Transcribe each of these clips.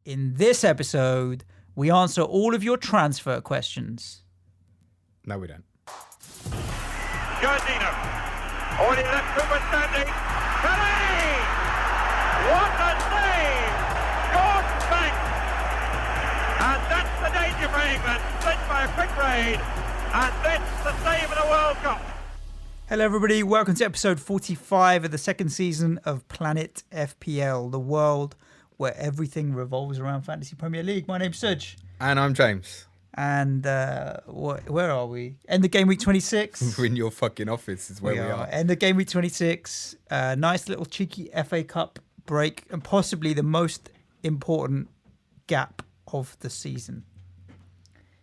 In this episode, we answer all of your transfer questions. No, we don't. Giardino. Already left Cooper standing. Kelly! What a save! Gordon Banks! And that's the danger for England. Split by a quick raid. And that's the save of the World Cup. Hello, everybody. Welcome to episode 45 of the second season of Planet FPL, the world where everything revolves around Fantasy Premier League. My name's Suj. And I'm James. And where are we? End of game week 26. We're in your fucking office is where we are. End of game week 26. Nice little cheeky FA Cup break and possibly the most important gap of the season.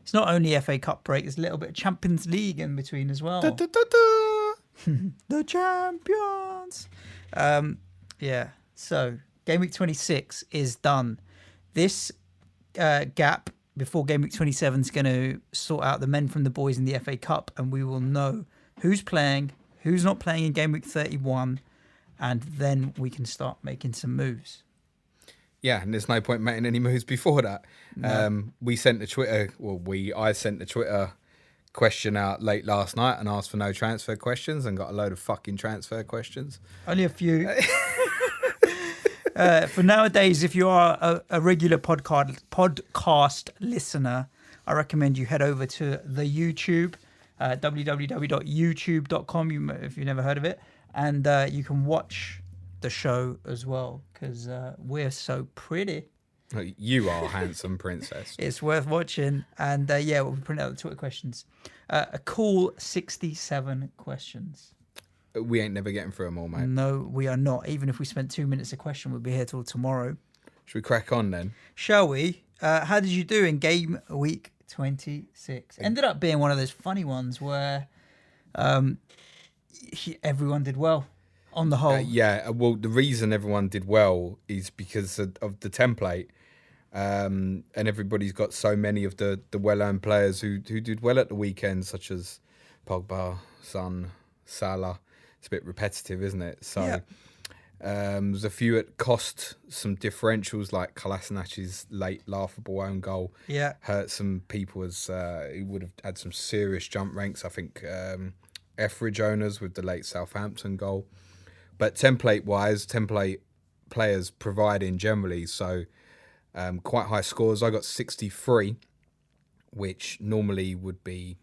It's not only FA Cup break, there's a little bit of Champions League in between as well. The champions. So game week 26 is done. This gap before game week 27 is going to sort out the men from the boys in the FA Cup, and we will know who's playing, who's not playing in game week 31, and then we can start making some moves. Yeah, and there's no point making any moves before that. No. I sent the Twitter question out late last night and asked for no transfer questions and got a load of fucking transfer questions. Only a few. For nowadays, if you are a regular podcast listener, I recommend you head over to the YouTube, www.youtube.com, if you've never heard of it, and you can watch the show as well, because we're so pretty. You are handsome princess. It's worth watching. And we'll print out the Twitter questions. A cool 67 questions. We ain't never getting through them all, mate. No, we are not. Even if we spent 2 minutes a question, we'll be here till tomorrow. Should we crack on then? Shall we? How did you do in game week 26? Ended up being one of those funny ones where everyone did well on the whole. Well, the reason everyone did well is because of the template. And everybody's got so many of the well-earned players who did well at the weekend, such as Pogba, Son, Salah. It's a bit repetitive, isn't it? So there's a few that cost some differentials, like Kolasinac's late laughable own goal. Yeah, hurt some people as he would have had some serious jump ranks. I think Etheridge owners with the late Southampton goal. But template players providing generally, so quite high scores. I got 63, which normally would be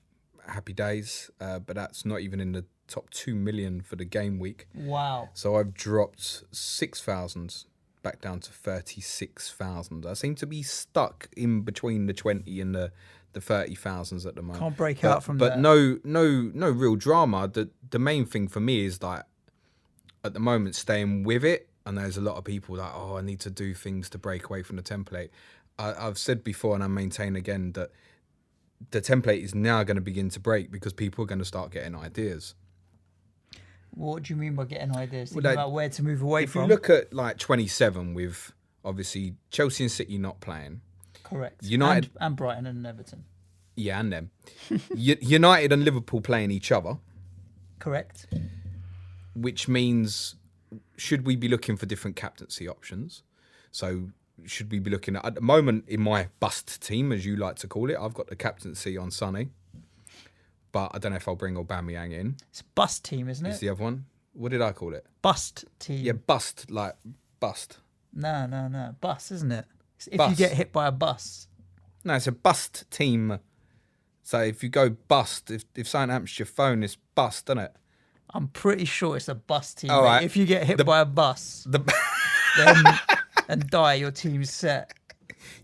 happy days, but that's not even in the top 2 million for the game week. Wow. So I've dropped 6,000 back down to 36,000. I seem to be stuck in between the 20 and the 30,000s at the moment. Can't break out from that. But no real drama. The main thing for me is that at the moment staying with it. And there's a lot of people that, I need to do things to break away from the template. I've said before, and I maintain again, that the template is now going to begin to break because people are going to start getting ideas. What do you mean by getting ideas? Thinking about where to move away from? If you look at like 27 with obviously Chelsea and City not playing. Correct. United and Brighton and Everton. Yeah, and them. United and Liverpool playing each other. Correct. Which means, should we be looking for different captaincy options? So should we be looking at the moment in my bust team, as you like to call it, I've got the captaincy on Sonny. But I don't know if I'll bring Aubameyang in. It's a bust team, isn't it? It's the other one. What did I call it? Bust team. Yeah, bust. No. Bus, isn't it? If bus. You get hit by a bus. No, it's a bust team. So if you go bust, if something happens to your phone, it's bust, isn't it? I'm pretty sure it's a bus team. All right. If you get hit by a bus and die, your team's set.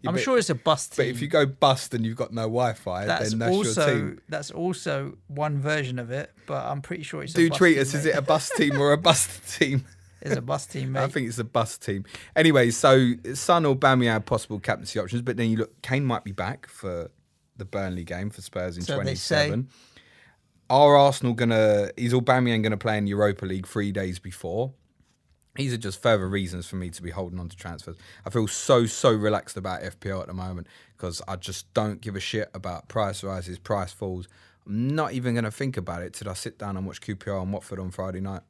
I'm sure it's a bus team. But if you go bust and you've got no Wi-Fi, then that's your team. That's also one version of it, but I'm pretty sure it's a bus team. Do treat us, is it a bus team or a bust team? It's a bus team, mate. I think it's a bus team. Anyway, so Son or Aubameyang possible captaincy options, but then you look, Kane might be back for the Burnley game for Spurs in 27. Are Arsenal is Aubameyang going to play in Europa League 3 days before? These are just further reasons for me to be holding on to transfers. I feel so relaxed about FPL at the moment because I just don't give a shit about price rises, price falls. I'm not even going to think about it till I sit down and watch QPR and Watford on Friday night.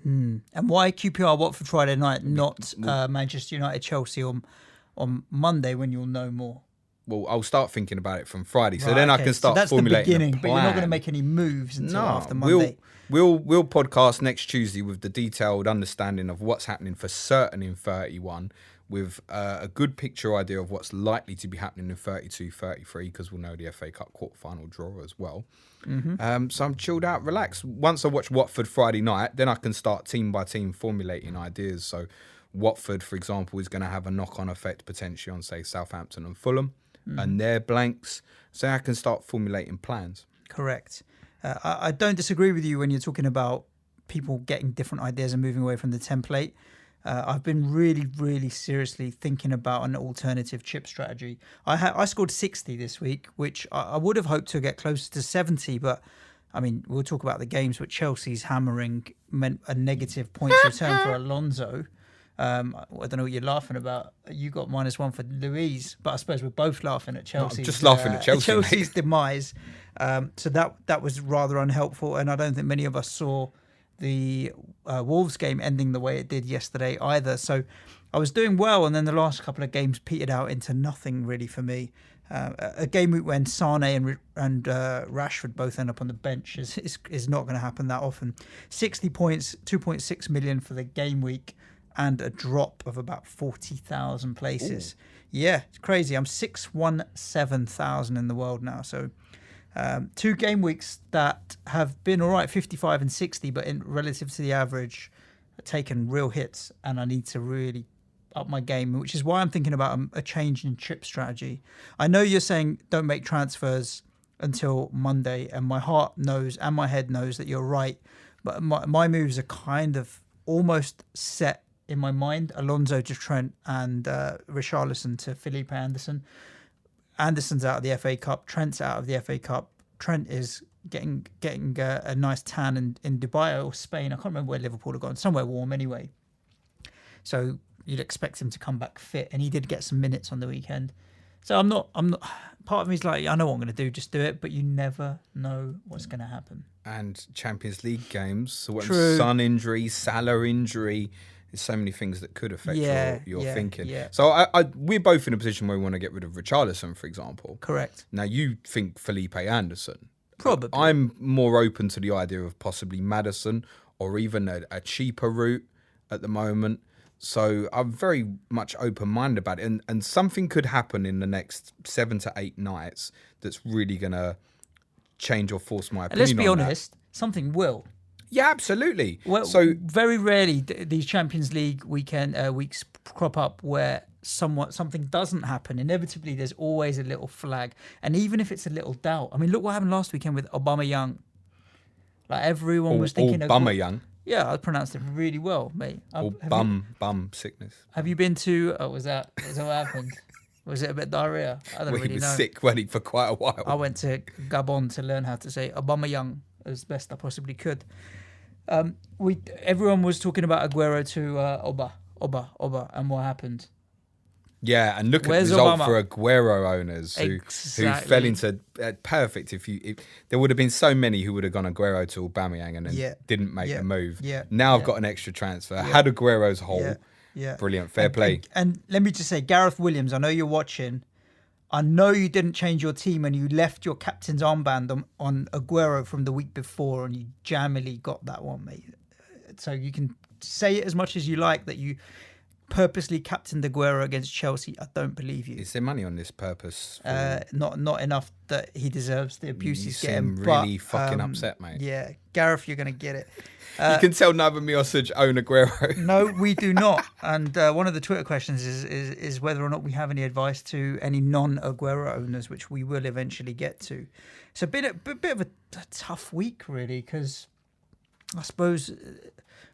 And why QPR Watford Friday night, not Manchester United Chelsea on Monday when you'll know more? Well, I'll start thinking about it from Friday, so then I can start that's formulating the beginning, a plan. but you're not going to make any moves until after Monday. We'll podcast next Tuesday with the detailed understanding of what's happening for certain in 31, with a good picture idea of what's likely to be happening in 32, 33, because we'll know the FA Cup quarter-final draw as well. So I'm chilled out, relaxed. Once I watch Watford Friday night, then I can start team by team formulating ideas. So Watford, for example, is going to have a knock-on effect potentially on, say, Southampton and Fulham and their blanks. So I can start formulating plans. Correct. I don't disagree with you when you're talking about people getting different ideas and moving away from the template. I've been really, really seriously thinking about an alternative chip strategy. I scored 60 this week, which I would have hoped to get closer to 70, but I mean, we'll talk about the games, but Chelsea's hammering meant a negative points return for Alonso. I don't know what you're laughing about. You got -1 for Louise, but I suppose we're both laughing at Chelsea. I'm just laughing at Chelsea, Chelsea's mate. demise. So that was rather unhelpful, and I don't think many of us saw the Wolves game ending the way it did yesterday either. So I was doing well, and then the last couple of games petered out into nothing really for me. A game week when Sane and Rashford both end up on the bench is not going to happen that often. 60 points, 2.6 million for the game week, and a drop of about 40,000 places. Ooh. Yeah, it's crazy. I'm 617,000 in the world now. So 2 game weeks that have been all right, 55 and 60, but in relative to the average, taken real hits, and I need to really up my game, which is why I'm thinking about a change in chip strategy. I know you're saying don't make transfers until Monday, and my heart knows and my head knows that you're right, but my moves are kind of almost set in my mind. Alonso to Trent and Richarlison to Felipe Anderson. Anderson's out of the FA Cup. Trent's out of the FA Cup. Trent is getting a nice tan in Dubai or Spain. I can't remember where Liverpool have gone. Somewhere warm anyway. So you'd expect him to come back fit, and he did get some minutes on the weekend. So I'm not. Part of me is like, I know what I'm going to do. Just do it. But you never know what's going to happen. And Champions League games. So what? True. Son injury, Salah injury. There's so many things that could affect your thinking. Yeah. So we're both in a position where we want to get rid of Richarlison, for example. Correct. Now you think Felipe Anderson. Probably. I'm more open to the idea of possibly Maddison or even a cheaper route at the moment. So I'm very much open-minded about it. And something could happen in the next 7 to 8 nights that's really going to change or force my opinion. Let's be honest, something will. Yeah, absolutely. Well, so very rarely these Champions League weeks crop up where something doesn't happen. Inevitably, there's always a little flag, and even if it's a little doubt. I mean, look what happened last weekend with Aubameyang. Like everyone was thinking Aubameyang. Yeah, I pronounced it really well, mate. Bum sickness. Have you been to? Was that what happened? Was it a bit diarrhea? I don't really know. He was sick, wasn't he, for quite a while. I went to Gabon to learn how to say Aubameyang as best I possibly could. Everyone was talking about Aguero to Oba, and what happened? Yeah, and look at the result for Aguero owners who fell into perfect. If there would have been so many who would have gone Aguero to Aubameyang and then didn't make the move. Yeah, now I've got an extra transfer. Had Aguero's hole. Yeah, brilliant, fair play. And let me just say, Gareth Williams, I know you're watching. I know you didn't change your team and you left your captain's armband on Aguero from the week before, and you jammily got that one, mate. So you can say it as much as you like that you purposely captained Aguero against Chelsea. I don't believe you. Is there money on this purpose? Not enough that he deserves the abuse he's getting. Really fucking upset, mate. Yeah, Gareth, you're going to get it. You can tell neither me or Suj own Aguero. No, we do not. And one of the Twitter questions is whether or not we have any advice to any non-Aguero owners, which we will eventually get to. It's a bit of a tough week, really, because I suppose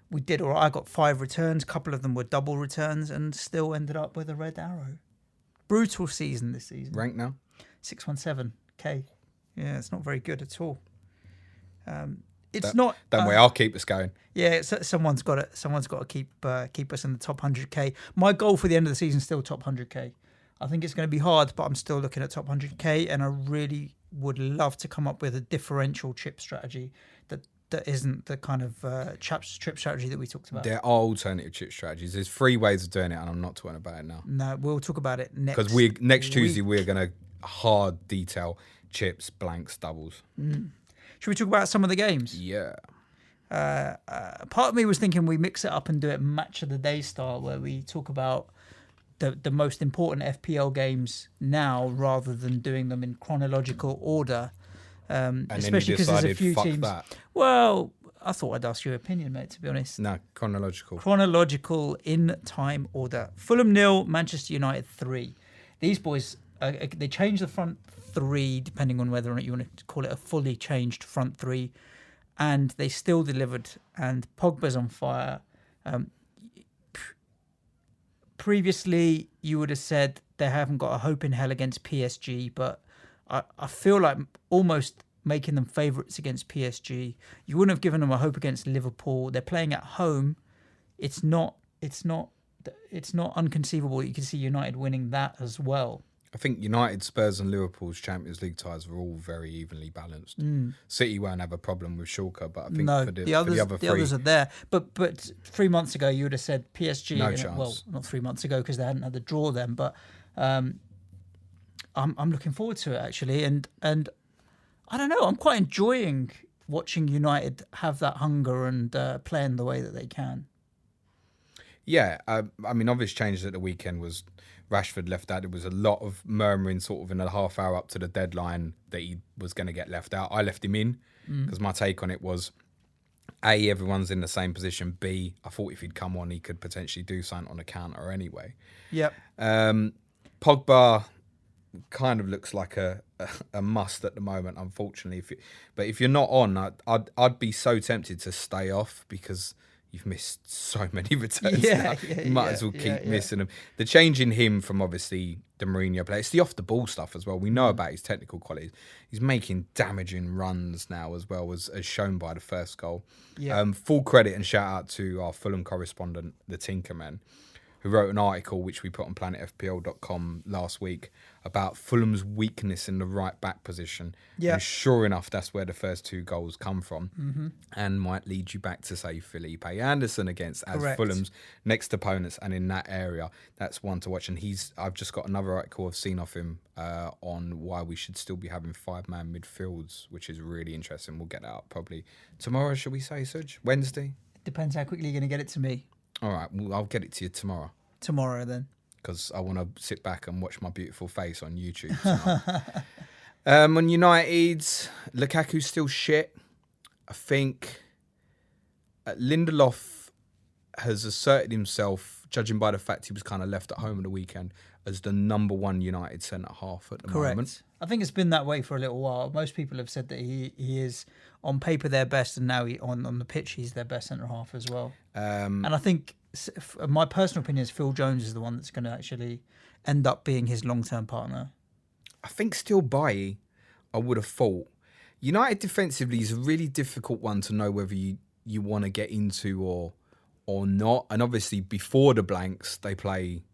we did all right. I got 5 returns. A couple of them were double returns and still ended up with a red arrow. Brutal season this season. Rank now? 617k. Yeah, it's not very good at all. Don't worry, I'll keep us going. Yeah, someone's got to keep us in the top 100k. My goal for the end of the season is still top 100k. I think it's going to be hard, but I'm still looking at top 100k, and I really would love to come up with a differential chip strategy that that isn't the kind of trip strategy that we talked about? There are alternative chip strategies. There's 3 ways of doing it, and I'm not talking about it now. No, we'll talk about it next. Because next Tuesday we're going to hard detail chips, blanks, doubles. Should we talk about some of the games? Yeah. Part of me was thinking we mix it up and do it match of the day style, where we talk about the most important FPL games now rather than doing them in chronological order. And especially because there's a few teams. That. Well, I thought I'd ask your opinion, mate, to be honest. No, chronological. Chronological in time order. Fulham 0, Manchester United 3. These boys, they changed the front 3, depending on whether or not you want to call it a fully changed front 3. And they still delivered. And Pogba's on fire. Previously, you would have said they haven't got a hope in hell against PSG, but I feel like almost making them favourites against PSG. You wouldn't have given them a hope against Liverpool. They're playing at home. It's not unconceivable that you can see United winning that as well. I think United, Spurs and Liverpool's Champions League ties are all very evenly balanced. City won't have a problem with Schalke, but I think for the others are there. But 3 months ago, you would have said PSG. No chance. Well, not 3 months ago because they hadn't had the draw then, but I'm looking forward to it actually, and I don't know. I'm quite enjoying watching United have that hunger and playing the way that they can. Yeah, I mean, obvious changes at the weekend was Rashford left out. There was a lot of murmuring sort of in a half hour up to the deadline that he was going to get left out. I left him in because my take on it was, A, everyone's in the same position. B, I thought if he'd come on, he could potentially do something on a counter anyway. Yep. Pogba kind of looks like a must at the moment, unfortunately. But if you're not on, I'd be so tempted to stay off because you've missed so many returns. You might as well keep missing them. The change in him from obviously the Mourinho play, it's the off the ball stuff as well. We know about his technical qualities. He's making damaging runs now as well, as shown by the first goal. Full credit and shout out to our Fulham correspondent, the Tinkerman, who wrote an article which we put on planetfpl.com last week about Fulham's weakness in the right back position. And sure enough, that's where the first 2 goals come from, and might lead you back to, say, Felipe Anderson against Fulham's next opponents. And in that area, that's one to watch. And I've just got another article I've seen of him on why we should still be having 5-man midfields, which is really interesting. We'll get that up probably tomorrow, shall we say, Suj? Wednesday? Depends how quickly you're going to get it to me. All right, well, I'll get it to you tomorrow. Tomorrow, then. Because I want to sit back and watch my beautiful face on YouTube tonight. On United, Lukaku's still shit. I think Lindelof has asserted himself, judging by the fact he was kind of left at home on the weekend, as the number 1 United centre-half at the moment. I think it's been that way for a little while. Most people have said that he is on paper their best, and now on the pitch he's their best centre-half as well. And I think my personal opinion is Phil Jones is the one that's going to actually end up being his long-term partner. I think still Bailly, I would have thought. United defensively is a really difficult one to know whether you want to get into or not. And obviously before the blanks, they play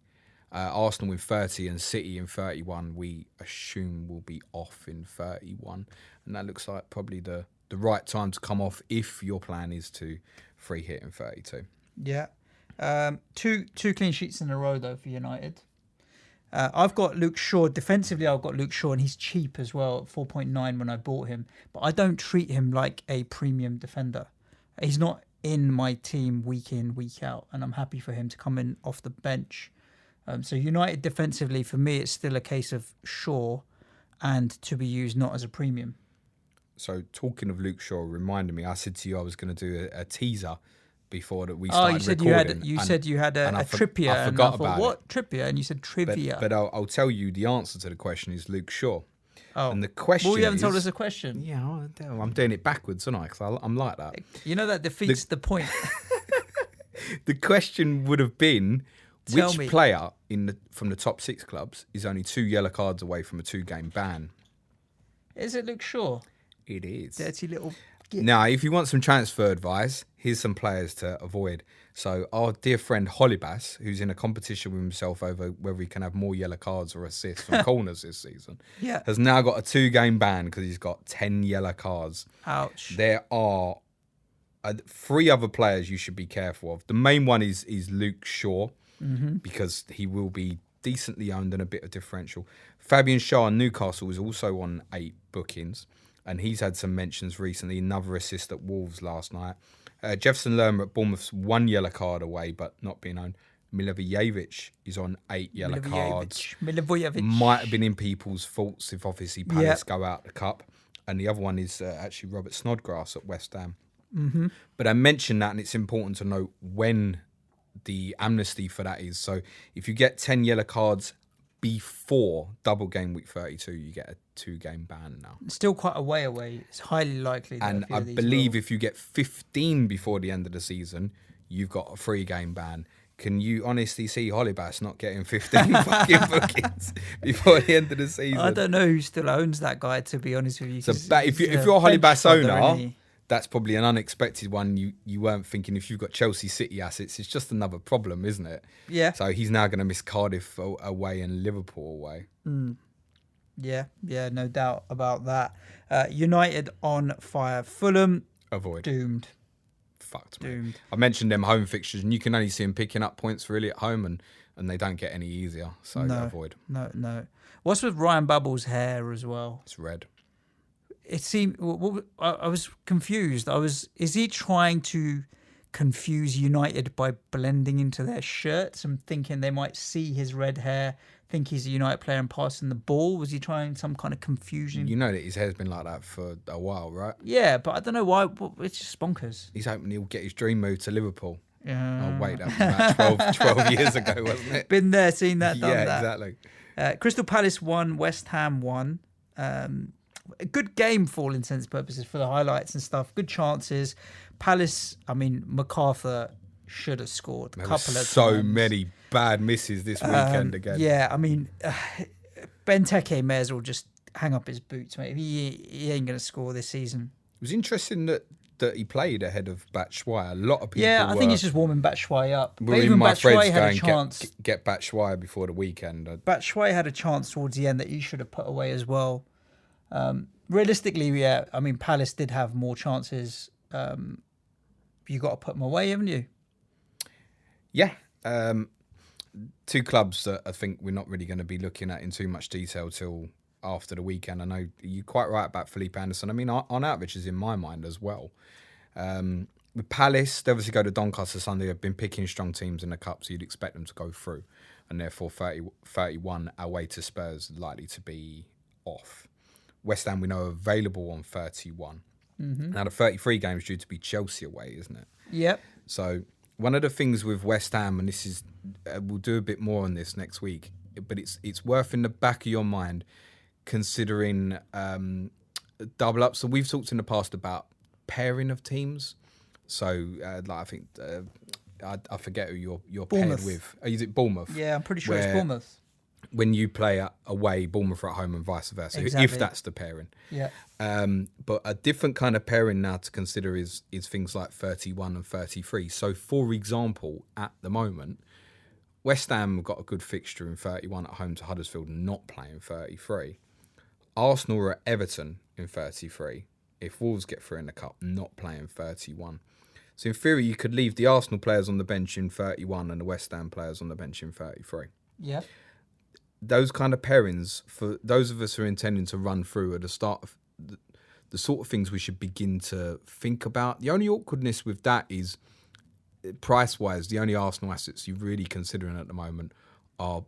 Arsenal in 30 and City in 31. We assume will be off in 31. And that looks like probably the right time to come off if your plan is to free hit in 32. Yeah. Two clean sheets in a row, though, for United. I've got Luke Shaw. Defensively, I've got Luke Shaw, and he's cheap as well at 4.9 when I bought him. But I don't treat him like a premium defender. He's not in my team week in, week out, and I'm happy for him to come in off the bench. So United defensively, for me, it's still a case of Shaw and to be used not as a premium. So talking of Luke Shaw, reminded me, I said to you I was going to do a teaser before that we started recording. You said you had a Trippier. I forgot about what Trippier? And you said trivia. But I'll tell you the answer to the question is Luke Shaw. Oh. And the question you haven't told us a question. Yeah, I'm doing it backwards, aren't I? Because I'm like that. You know that defeats the point. The question would have been, which player from the top 6 clubs is only 2 yellow cards away from a 2-game ban? Is it Luke Shaw? It is. Dirty little... Now, if you want some transfer advice, here's some players to avoid. So our dear friend Holibas, who's in a competition with himself over whether he can have more yellow cards or assists from corners this season, has now got a 2-game ban because he's got 10 yellow cards. Ouch. There are three other players you should be careful of. The main one is Luke Shaw, because he will be decently owned and a bit of differential. Fabian Schär in Newcastle was also on 8 bookings, and he's had some mentions recently. Another assist at Wolves last night. Jefferson Lerma at Bournemouth's 1 yellow card away, but not being owned. Milivojevic is on 8 yellow cards. Milivojevic Might have been in people's faults if obviously Palace go out the cup. And the other one is actually Robert Snodgrass at West Ham. But I mentioned that, and it's important to note when the amnesty for that is. So if you get 10 yellow cards before double game week 32, you get a 2-game ban now. It's still quite a way away. It's highly likely that and I believe if you get 15 before the end of the season, you've got a 3-game ban. Can you honestly see Hollybass not getting 15 fucking bookings before the end of the season? I don't know who still owns that guy, to be honest with you. So if you're a Hollybass owner, that's probably an unexpected one. You weren't thinking. If you've got Chelsea City assets, it's just another problem, isn't it? Yeah. So he's now going to miss Cardiff away and Liverpool away. Yeah, no doubt about that. United on fire. Fulham, Avoid. doomed. Fucked, doomed. I mentioned them home fixtures, and you can only see them picking up points really at home, and they don't get any easier. So avoid. No. What's with Ryan Babel's hair as well? It's red. It seemed. I was confused. Is he trying to confuse United by blending into their shirts and thinking they might see his red hair, think he's a United player and passing the ball? Was he trying some kind of confusion? You know that his hair's been like that for a while, right? Yeah, but I don't know why. It's just bonkers. He's hoping he'll get his dream move to Liverpool. Yeah. Oh, wait, that was about 12 years ago, wasn't it? Been there, seen that, done that. Yeah, exactly. Crystal Palace won, West Ham won. A good game for all intents and purposes for the highlights and stuff. Good chances. Palace, MacArthur should have scored a couple of times. So many bad misses this weekend again. Yeah, Benteke may as well just hang up his boots, mate. He ain't going to score this season. It was interesting that he played ahead of Batshuayi. A lot of people I think he's just warming Batshuayi up. But even Batshuayi had a chance. Get Batshuayi before the weekend. Batshuayi had a chance towards the end that he should have put away as well. Realistically, Palace did have more chances. You got to put them away, haven't you? Yeah. Two clubs that I think we're not really going to be looking at in too much detail till after the weekend. I know you're quite right about Felipe Anderson. Arnautovic is in my mind as well. With Palace, they obviously go to Doncaster Sunday. They've been picking strong teams in the Cup, so you'd expect them to go through. And therefore, 31 away to Spurs likely to be off. West Ham, we know, available on 31. Now, the 33 game is due to be Chelsea away, isn't it? Yep. So, one of the things with West Ham, and this is, we'll do a bit more on this next week, but it's worth in the back of your mind considering double up. So, we've talked in the past about pairing of teams. So, I think, I forget who you're paired with. Is it Bournemouth? Yeah, I'm pretty sure it's Bournemouth. When you play away, Bournemouth are at home and vice versa, exactly. If that's the pairing. Yeah. But a different kind of pairing now to consider is things like 31 and 33. So, for example, at the moment, West Ham have got a good fixture in 31 at home to Huddersfield, not playing 33. Arsenal are at Everton in 33. If Wolves get through in the Cup, not playing 31. So, in theory, you could leave the Arsenal players on the bench in 31 and the West Ham players on the bench in 33. Yeah. Those kind of pairings, for those of us who are intending to run through at the start of the sort of things we should begin to think about. The only awkwardness with that is, price-wise, the only Arsenal assets you're really considering at the moment are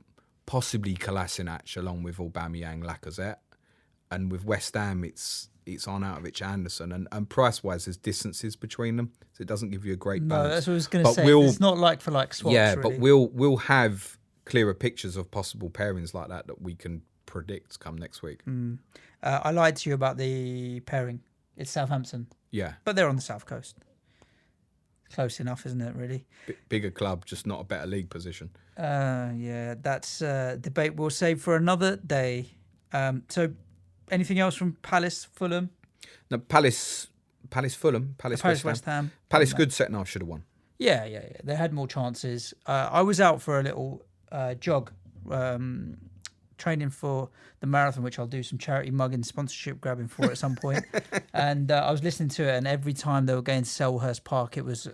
possibly Kolasinac along with Aubameyang, Lacazette. And with West Ham, it's Arnautovic, Anderson. And price-wise, there's distances between them, so it doesn't give you a great balance. No, that's what I was going to say. It's not like for like swaps, yeah, really. but we'll have clearer pictures of possible pairings like that we can predict come next week. I lied to you about the pairing. It's Southampton. Yeah. But they're on the South Coast. Close enough, isn't it, really? Bigger club, just not a better league position. Yeah, that's a debate we'll save for another day. So, anything else from Palace, Fulham? No, Palace, Fulham, Palace, West Ham. Palace, good second half, should have won. Yeah. They had more chances. I was out for a little jog, trying training for the marathon, which I'll do some charity mugging sponsorship grabbing for at some point. And I was listening to it, and every time they were going to Selhurst Park, it was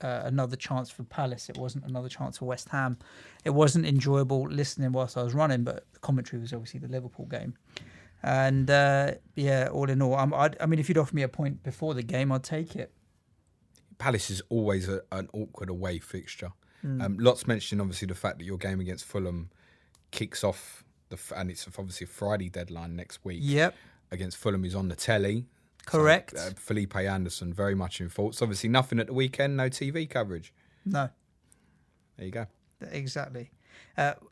another chance for Palace. It wasn't another chance for West Ham. It wasn't enjoyable listening whilst I was running, but the commentary was obviously the Liverpool game. And all in all, I mean, if you'd offer me a point before the game, I'd take it. Palace is always an awkward away fixture. Lots mentioned, obviously, the fact that your game against Fulham kicks off, and it's obviously a Friday deadline next week. Yep. Against Fulham is on the telly. Correct. So, Felipe Anderson very much in fault. It's obviously nothing at the weekend, no TV coverage. No. There you go. Exactly.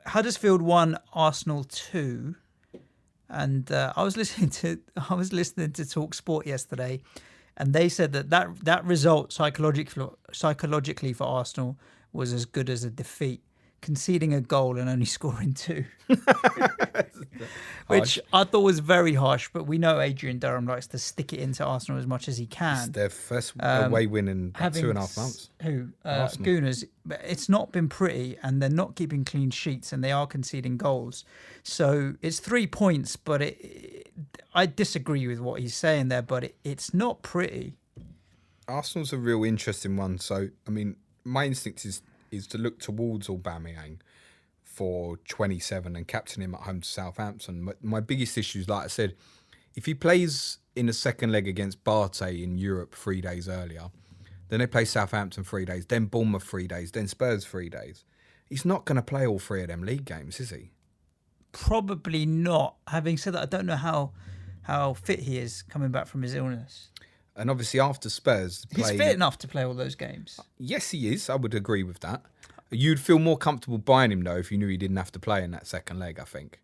Huddersfield 1, Arsenal 2. And I was listening to Talk Sport yesterday, and they said that result psychologically for Arsenal was as good as a defeat, conceding a goal and only scoring 2, which I thought was very harsh. But we know Adrian Durham likes to stick it into Arsenal as much as he can. It's their first away win in about 2.5 months. Gooners. It's not been pretty, and they're not keeping clean sheets, and they are conceding goals. So it's 3 points, but I disagree with what he's saying there, but it's not pretty. Arsenal's a real interesting one. So, I mean, my instinct is to look towards Aubameyang for 27 and captain him at home to Southampton. My biggest issue is, like I said, if he plays in the second leg against Barté in Europe 3 days earlier, then they play Southampton 3 days, then Bournemouth 3 days, then Spurs 3 days. He's not going to play all 3 of them league games, is he? Probably not. Having said that, I don't know how fit he is coming back from his illness. And obviously after Spurs... He's fit enough to play all those games. Yes, he is. I would agree with that. You'd feel more comfortable buying him, though, if you knew he didn't have to play in that second leg, I think.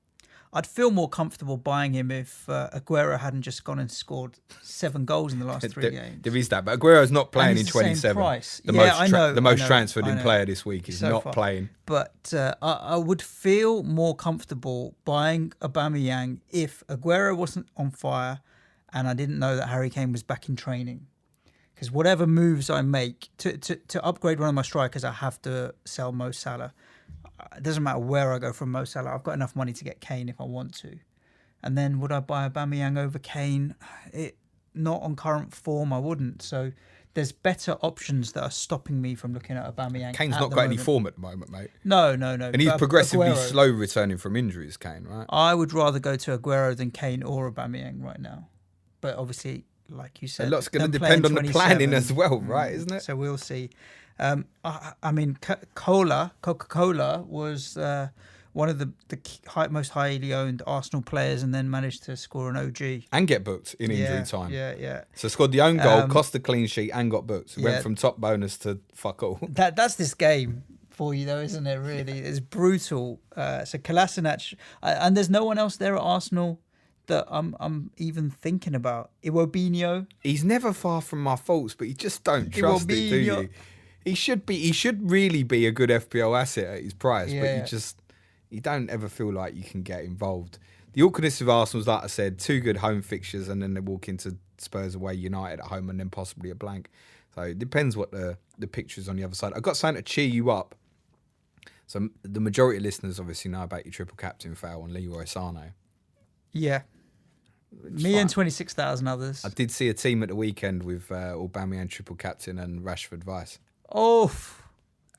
I'd feel more comfortable buying him if Aguero hadn't just gone and scored 7 goals in the last 3 games. There is that, but Aguero's not playing in 27. The most transferred in player this week is not playing. But I would feel more comfortable buying Aubameyang if Aguero wasn't on fire and I didn't know that Harry Kane was back in training. Because whatever moves I make to upgrade one of my strikers, I have to sell Mo Salah. It doesn't matter where I go from Mo Salah. I've got enough money to get Kane if I want to. And then would I buy Aubameyang over Kane? Not on current form, I wouldn't. So there's better options that are stopping me from looking at Aubameyang. Kane's not got any form at the moment, mate. No. And he's progressively slow returning from injuries, Kane, right? I would rather go to Aguero than Kane or Aubameyang right now. But obviously, like you said, a lot's going to depend on the planning as well, right? Isn't it? So we'll see. I mean, Coca-Cola was one of the most highly owned Arsenal players, and then managed to score an OG and get booked in injury time. Yeah. So scored the own goal, cost the clean sheet, and got booked. Went from top bonus to fuck all. That's this game for you, though, isn't it? Really, it's brutal. So Kolasinac, and there's no one else there at Arsenal that I'm even thinking about. Iwobinho. He's never far from my faults, but you just don't trust it, do you? He should really be a good FPL asset at his price, but you don't ever feel like you can get involved. The awkwardness of Arsenal is, like I said, 2 good home fixtures, and then they walk into Spurs away, United at home, and then possibly a blank. So it depends what the picture is on the other side. I've got something to cheer you up. So the majority of listeners obviously know about your triple captain fail on Leroy Sané. Yeah. Me and 26,000 others. I did see a team at the weekend with Aubameyang triple captain and Rashford vice. Oh,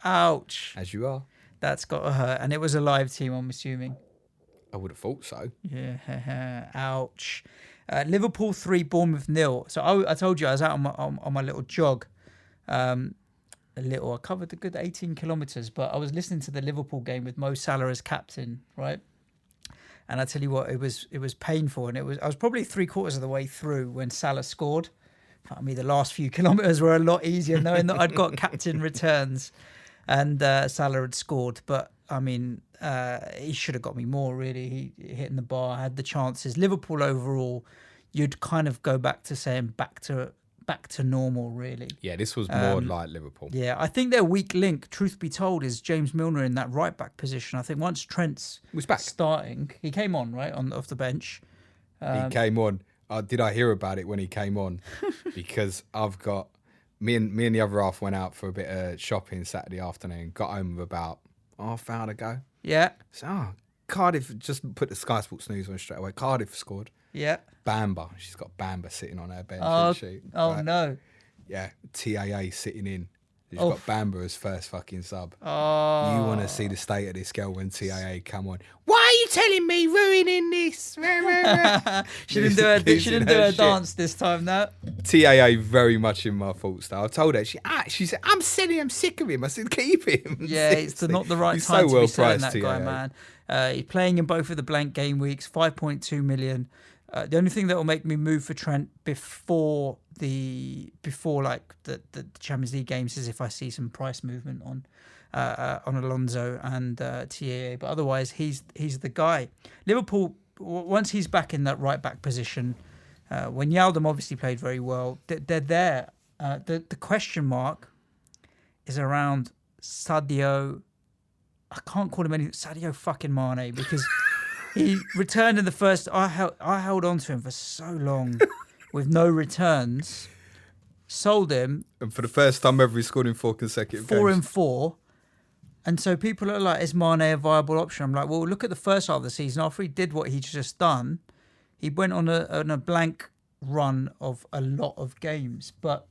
ouch. As you are. That's got to hurt. And it was a live team, I'm assuming. I would have thought so. Yeah, ouch. Liverpool 3, Bournemouth 0. So I told you I was out on my little jog. I covered a good 18 kilometres, but I was listening to the Liverpool game with Mo Salah as captain, right? And I tell you what, it was painful, and I was probably 3/4 of the way through when Salah scored. I mean, the last few kilometres were a lot easier, knowing that I'd got captain returns, and Salah had scored. But I mean, he should have got me more. Really, he hitting the bar, had the chances. Liverpool overall, you'd kind of go back to saying back to normal, really. Yeah, this was more like Liverpool. Yeah, I think their weak link, truth be told, is James Milner in that right back position. I think once Trent's starting, he came on, right, off the bench. He came on. Did I hear about it when he came on? Because I've got me and the other half went out for a bit of shopping Saturday afternoon. Got home with about half hour to go. Yeah. So Cardiff, just put the Sky Sports News on straight away. Cardiff scored. Yeah. Bamba. She's got Bamba sitting on her bench. Oh, Isn't she? right. No. Yeah. TAA sitting in. She's got Bamba as first fucking sub. Oh. You want to see the state of this girl when TAA come on. Why are you telling me ruining this? She didn't do her dance this time, no. TAA very much in my thoughts though. I told her, she said, I'm sick of him. I said, keep him. Yeah, it's not the right He's time so to well be selling priced, that guy, TAA. man. He's playing in both of the blank game weeks, 5.2 million. The only thing that will make me move for Trent before like the Champions League games is if I see some price movement on Alonso and TAA. But otherwise, he's the guy. Liverpool, once he's back in that right back position, when Yaldum obviously played very well, they're there. The question mark is around Sadio. I can't call him Sadio fucking Mane because. He returned in the first. I held on to him for so long with no returns. Sold him. And for the first time ever, he scored in 4 consecutive games. 4 and 4. And so people are like, is Mane a viable option? I'm like, well, look at the first half of the season. After he did what he's just done, he went on a blank run of a lot of games. But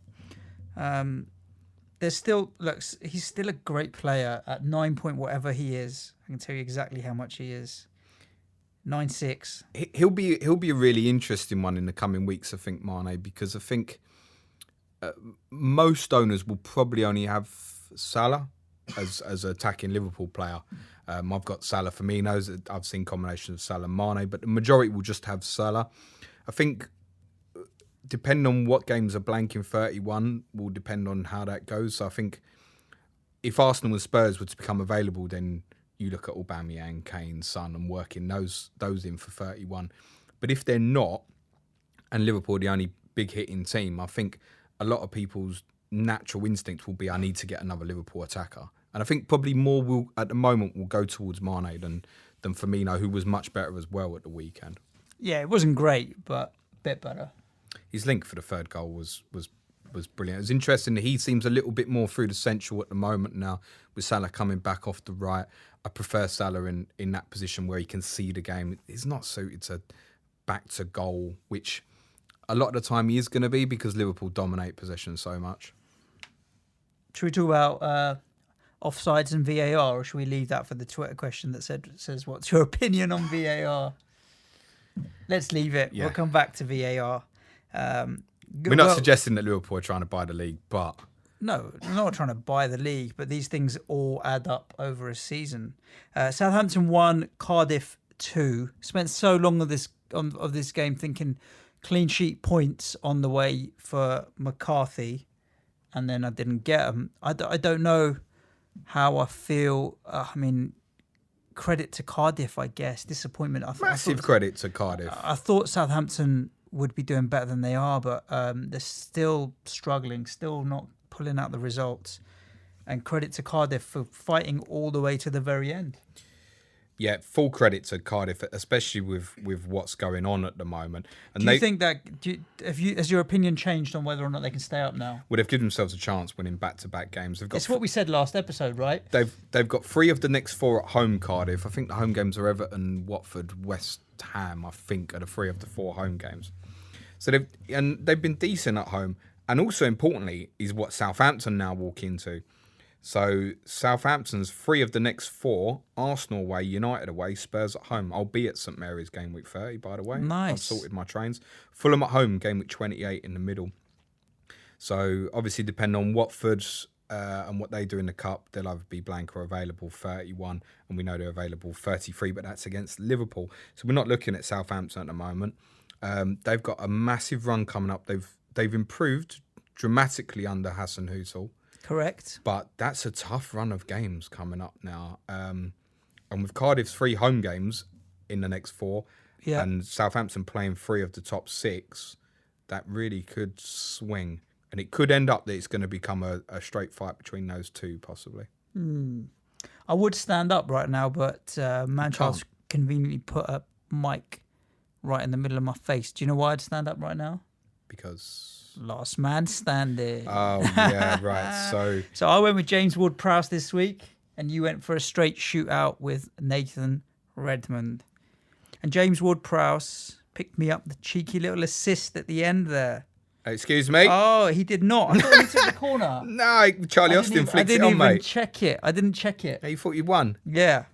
there's still, look, he's still a great player at 9 point whatever he is. I can tell you exactly how much he is. 9.6. He'll be a really interesting one in the coming weeks, I think, Mane, because I think most owners will probably only have Salah as an attacking Liverpool player. I've got Salah, Firmino. I've seen combinations of Salah and Mane, but the majority will just have Salah. I think depending on what games are blank in 31 will depend on how that goes. So I think if Arsenal and Spurs were to become available, then you look at Aubameyang, Kane, Son, and working those in for 31. But if they're not, and Liverpool are the only big hitting team, I think a lot of people's natural instinct will be, I need to get another Liverpool attacker. And I think probably more at the moment will go towards Mane than Firmino, who was much better as well at the weekend. Yeah, it wasn't great, but a bit better. His link for the third goal was brilliant. It was interesting that he seems a little bit more through the central at the moment now, with Salah coming back off the right. I prefer Salah in that position where he can see the game. He's not suited to back to goal, which a lot of the time he is going to be because Liverpool dominate possession so much. Should we talk about offsides and VAR, or should we leave that for the Twitter question that says, what's your opinion on VAR? Let's leave it. Yeah. We'll come back to VAR. We're not suggesting that Liverpool are trying to buy the league, but... No, we're not trying to buy the league, but these things all add up over a season. Southampton 1, Cardiff 2. Spent so long of this game thinking clean sheet points on the way for McCarthy, and then I didn't get them. I don't know how I feel. Credit to Cardiff, I guess. Disappointment. Massive credit to Cardiff. I thought Southampton would be doing better than they are, but they're still struggling, still not pulling out the results. And credit to Cardiff for fighting all the way to the very end. Yeah, full credit to Cardiff, especially with what's going on at the moment. And do you think that has your opinion changed on whether or not they can stay up now? Well, they've given themselves a chance winning back-to-back games. It's what we said last episode, right? They've got 3 of the next 4 at home, Cardiff. I think the home games are Everton, Watford, West Ham, I think, are the 3 of the 4 home games. So they've been decent at home. And also importantly is what Southampton now walk into. So Southampton's 3 of the next 4, Arsenal away, United away, Spurs at home. I'll be at St Mary's game week 30, by the way. Nice. I've sorted my trains. Fulham at home, game week 28 in the middle. So obviously depending on Watford and what they do in the Cup, they'll either be blank or available 31. And we know they're available 33, but that's against Liverpool. So we're not looking at Southampton at the moment. They've got a massive run coming up. They've improved dramatically under Hassan Hutel. Correct. But that's a tough run of games coming up now. And with Cardiff's 3 home games in the next 4, and Southampton playing 3 of the top 6, that really could swing. And it could end up that it's going to become a straight fight between those 2, possibly. I would stand up right now, but Manchild's conveniently put a mic right in the middle of my face. Do you know why I'd stand up right now? Because... Last man standing. Oh, yeah, right. So I went with James Ward-Prowse this week, and you went for a straight shootout with Nathan Redmond. And James Ward-Prowse picked me up the cheeky little assist at the end there. Excuse me? Oh, he did not. I thought he took the corner. No, Charlie Austin flicked it on, mate. I didn't even check it. I didn't check it. Yeah, you thought you won? Yeah.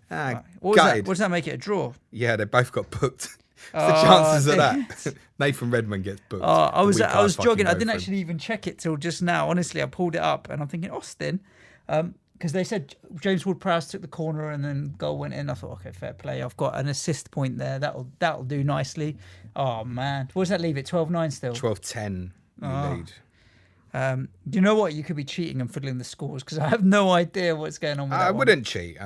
What does that make it, a draw? Yeah, they both got booked. The chances of that. Nathan Redmond gets booked. I was jogging. I didn't actually even check it till just now. Honestly, I pulled it up and I'm thinking, Austin, because they said James Ward-Prowse took the corner and then goal went in. I thought, okay, fair play. I've got an assist point there. That'll do nicely. Oh, man. What does that leave it? 12-9 still? 12-10 lead. Do you know what? You could be cheating and fiddling the scores because I have no idea what's going on with that I wouldn't cheat.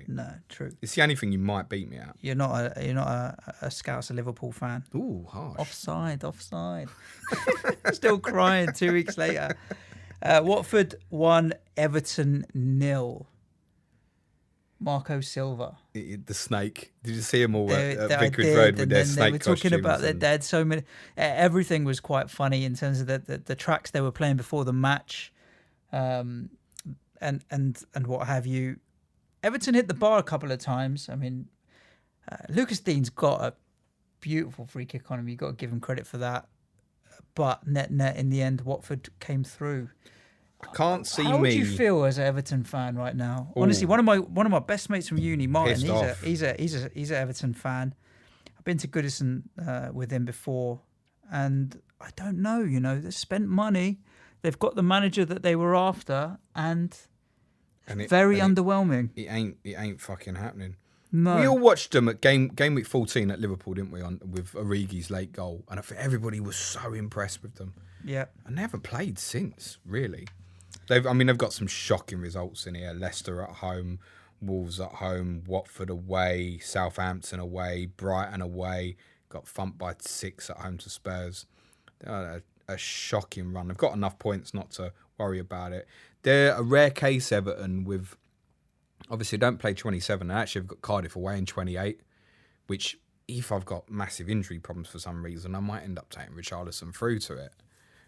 No, true. It's the only thing you might beat me at. You're not a Scouts of Liverpool fan. Ooh, harsh. Offside. Still crying 2 weeks later. Watford 1, Everton 0. Marco Silva. The snake. Did you see them all at Vicarage Road with their snake costumes? They were talking about they had so many. Everything was quite funny in terms of the tracks they were playing before the match, and what have you. Everton hit the bar a couple of times. I mean, Lucas Dean's got a beautiful free kick on him. You've got to give him credit for that. But net in the end, Watford came through. I can't see How would you feel as an Everton fan right now? Ooh. Honestly, one of my best mates from uni, Martin, he's an Everton fan. I've been to Goodison with him before, and I don't know. They've spent money, they've got the manager that they were after, and very underwhelming. It ain't fucking happening. No. We all watched them at game week 14 at Liverpool, didn't we? With Origi's late goal, and I think everybody was so impressed with them. Yeah, and they haven't played since, really. They've got some shocking results in here. Leicester at home, Wolves at home, Watford away, Southampton away, Brighton away. Got thumped by 6 at home to Spurs. A shocking run. They've got enough points not to worry about it. They're a rare case, Everton, with obviously don't play 27. They actually have got Cardiff away in 28, which if I've got massive injury problems for some reason, I might end up taking Richarlison through to it.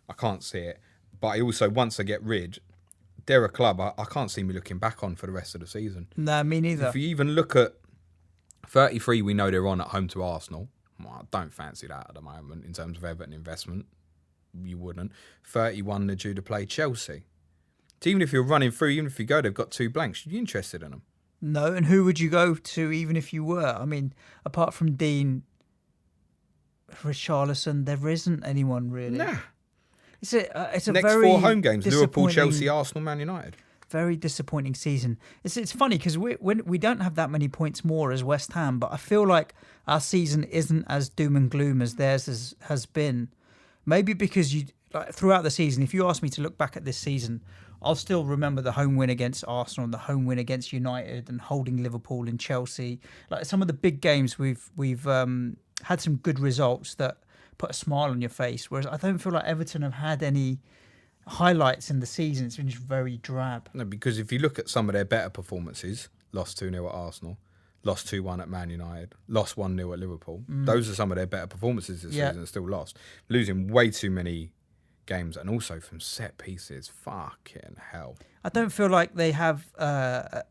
I can't see it. But I also, once I get rid, they're a club I can't see me looking back on for the rest of the season. No, me neither. If you even look at 33, we know they're on at home to Arsenal. Well, I don't fancy that at the moment in terms of Everton investment. You wouldn't. 31, they're due to play Chelsea. So even if you're running through, even if you go, they've got 2 blanks. Are you interested in them? No, and who would you go to even if you were? I mean, apart from Dean, Richarlison, there isn't anyone really. Nah. It's a next very 4 home games: Liverpool, Chelsea, Arsenal, Man United. Very disappointing season. It's funny because we don't have that many points more as West Ham, but I feel like our season isn't as doom and gloom as theirs has been. Maybe because throughout the season, if you ask me to look back at this season, I'll still remember the home win against Arsenal and the home win against United and holding Liverpool and Chelsea. Like some of the big games, we've had some good results that put a smile on your face. Whereas I don't feel like Everton have had any highlights in the season. It's been just very drab. No, because if you look at some of their better performances, lost 2-0 at Arsenal, lost 2-1 at Man United, lost 1-0 at Liverpool. Those are some of their better performances this season and still lost. Losing way too many games and also from set pieces. Fucking hell. I don't feel like they have a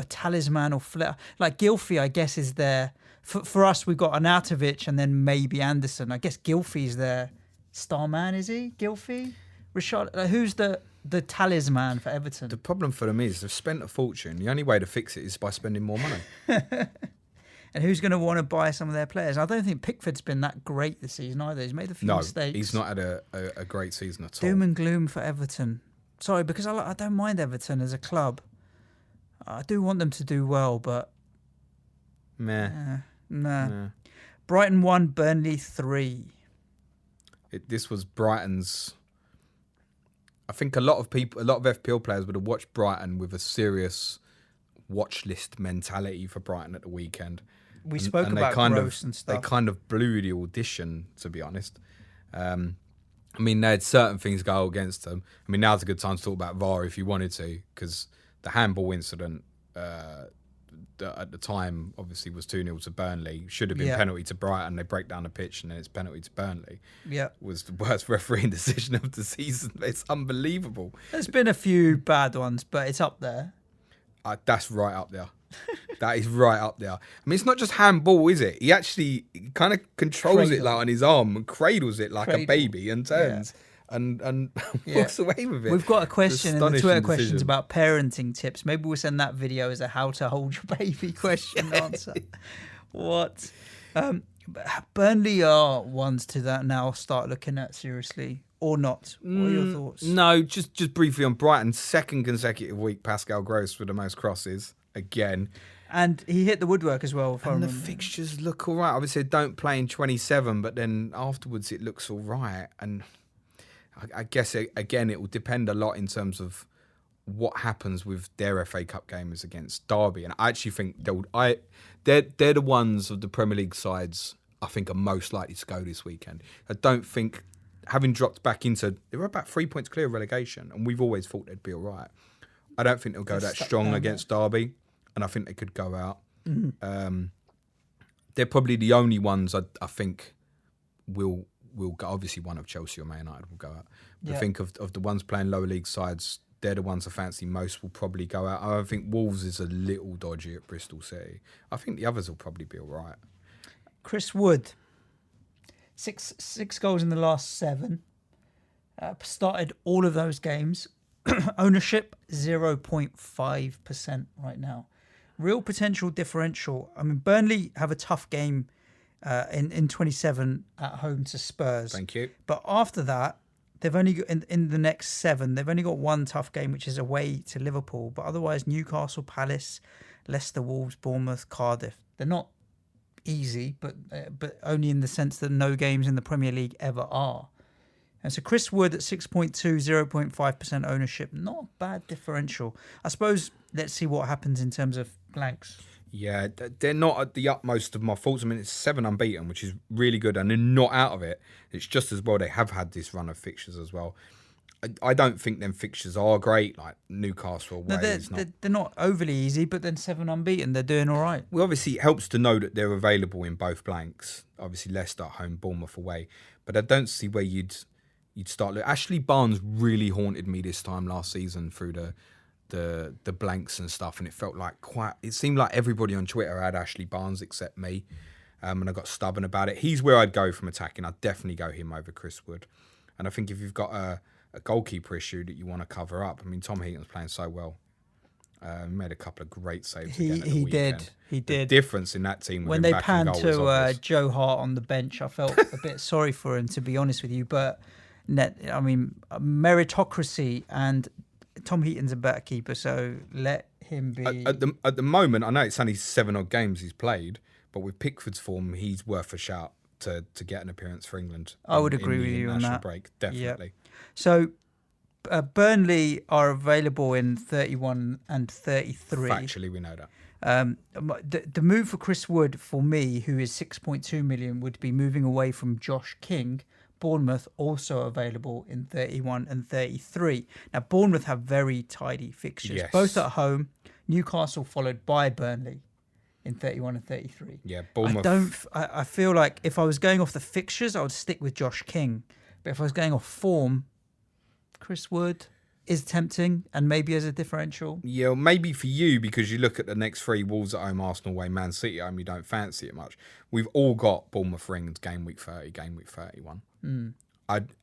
talisman or flair. Like Gylfi, I guess, is there. For us, we've got Arnautovic and then maybe Anderson. I guess Gylfi's their star man, is he? Gylfi? Richard, who's the talisman for Everton? The problem for them is they've spent a fortune. The only way to fix it is by spending more money. And who's going to want to buy some of their players? I don't think Pickford's been that great this season either. He's made a few mistakes. He's not had a great season at all. Doom and gloom for Everton. Sorry, because I don't mind Everton as a club. I do want them to do well, but... Meh. Nah. Brighton 1, Burnley 3. This was Brighton's... I think a lot of FPL players would have watched Brighton with a serious watch list mentality for Brighton at the weekend. We spoke about Gross and stuff. They kind of blew the audition, to be honest. I mean, they had certain things go against them. I mean, now's a good time to talk about VAR if you wanted to, because the handball incident at the time obviously was 2-0 to Burnley. Should have been penalty to Brighton. They break down the pitch and then it's penalty to Burnley. Yeah, was the worst refereeing decision of the season. It's unbelievable. There's been a few bad ones, but it's up there. That's right up there. That is right up there. I mean, it's not just handball, is it? He actually kind of controls it like on his arm and cradles it like a baby and turns and walks away with it. We've got a question in the Twitter Astonishing questions decision. about parenting tips. Maybe we'll send that video as a how to hold your baby question answer. What? Burnley are ones to that now start looking at seriously or not? What are your thoughts? No, just briefly on Brighton. Second consecutive week, Pascal Gross with the most crosses again. And he hit the woodwork as well. And the fixtures look all right. Obviously, they don't play in 27, but then afterwards it looks all right. And I guess, again, it will depend a lot in terms of what happens with their FA Cup games against Derby. And I actually think they're the ones of the Premier League sides I think are most likely to go this weekend. I don't think, having dropped back into, they were about 3 points clear of relegation, and we've always thought they'd be all right. I don't think they'll go that strong against Derby, and I think they could go out. Mm-hmm. They're probably the only ones I think will go. Obviously, one of Chelsea or Man United will go out. But I think of the ones playing lower league sides, they're the ones I fancy most will probably go out. I think Wolves is a little dodgy at Bristol City. I think the others will probably be all right. Chris Wood, six goals in the last 7. Started all of those games. Ownership 0.5% right now. Real potential differential. I mean, Burnley have a tough game in 27 at home to Spurs. Thank you. But after that, they've only got, in the next 7, they've only got one tough game, which is away to Liverpool. But otherwise, Newcastle, Palace, Leicester, Wolves, Bournemouth, Cardiff. They're not easy, but only in the sense that no games in the Premier League ever are. And so Chris Wood at 6.2, 0.5% ownership, not a bad differential. I suppose let's see what happens in terms of blanks. Yeah, they're not at the utmost of my thoughts. I mean, it's 7 unbeaten, which is really good, and they're not out of it. It's just as well they have had this run of fixtures as well. I don't think them fixtures are great, like Newcastle away. No, they're not overly easy, but then 7 unbeaten, they're doing all right. Well, obviously, it helps to know that they're available in both blanks. Obviously, Leicester at home, Bournemouth away. But I don't see where you'd start. Ashley Barnes really haunted me this time last season through the blanks and stuff, and it felt like it seemed like everybody on Twitter had Ashley Barnes except me, and I got stubborn about it. He's where I'd go from attacking. I'd definitely go him over Chris Wood. And I think if you've got a goalkeeper issue that you want to cover up, I mean, Tom Heaton's playing so well. Made a couple of great saves again at the weekend. He did. The difference in that team when they panned to Joe Hart on the bench, I felt a bit sorry for him, to be honest with you. But I mean, meritocracy, and Tom Heaton's a better keeper, so let him be. At the moment, I know it's only 7 odd games he's played, but with Pickford's form, he's worth a shout to get an appearance for England. I would agree with you on that. Break, definitely. Yep. So Burnley are available in 31 and 33. Factually, we know that. The move for Chris Wood, for me, who is 6.2 million, would be moving away from Josh King. Bournemouth also available in 31 and 33. Now, Bournemouth have very tidy fixtures, both at home. Newcastle followed by Burnley in 31 and 33. Yeah, Bournemouth. I feel like if I was going off the fixtures, I would stick with Josh King. But if I was going off form, Chris Wood is tempting, and maybe as a differential. Yeah, maybe for you, because you look at the next 3, Wolves at home, Arsenal away, Man City at home, you don't fancy it much. We've all got Bournemouth rings, game week 30, game week 31.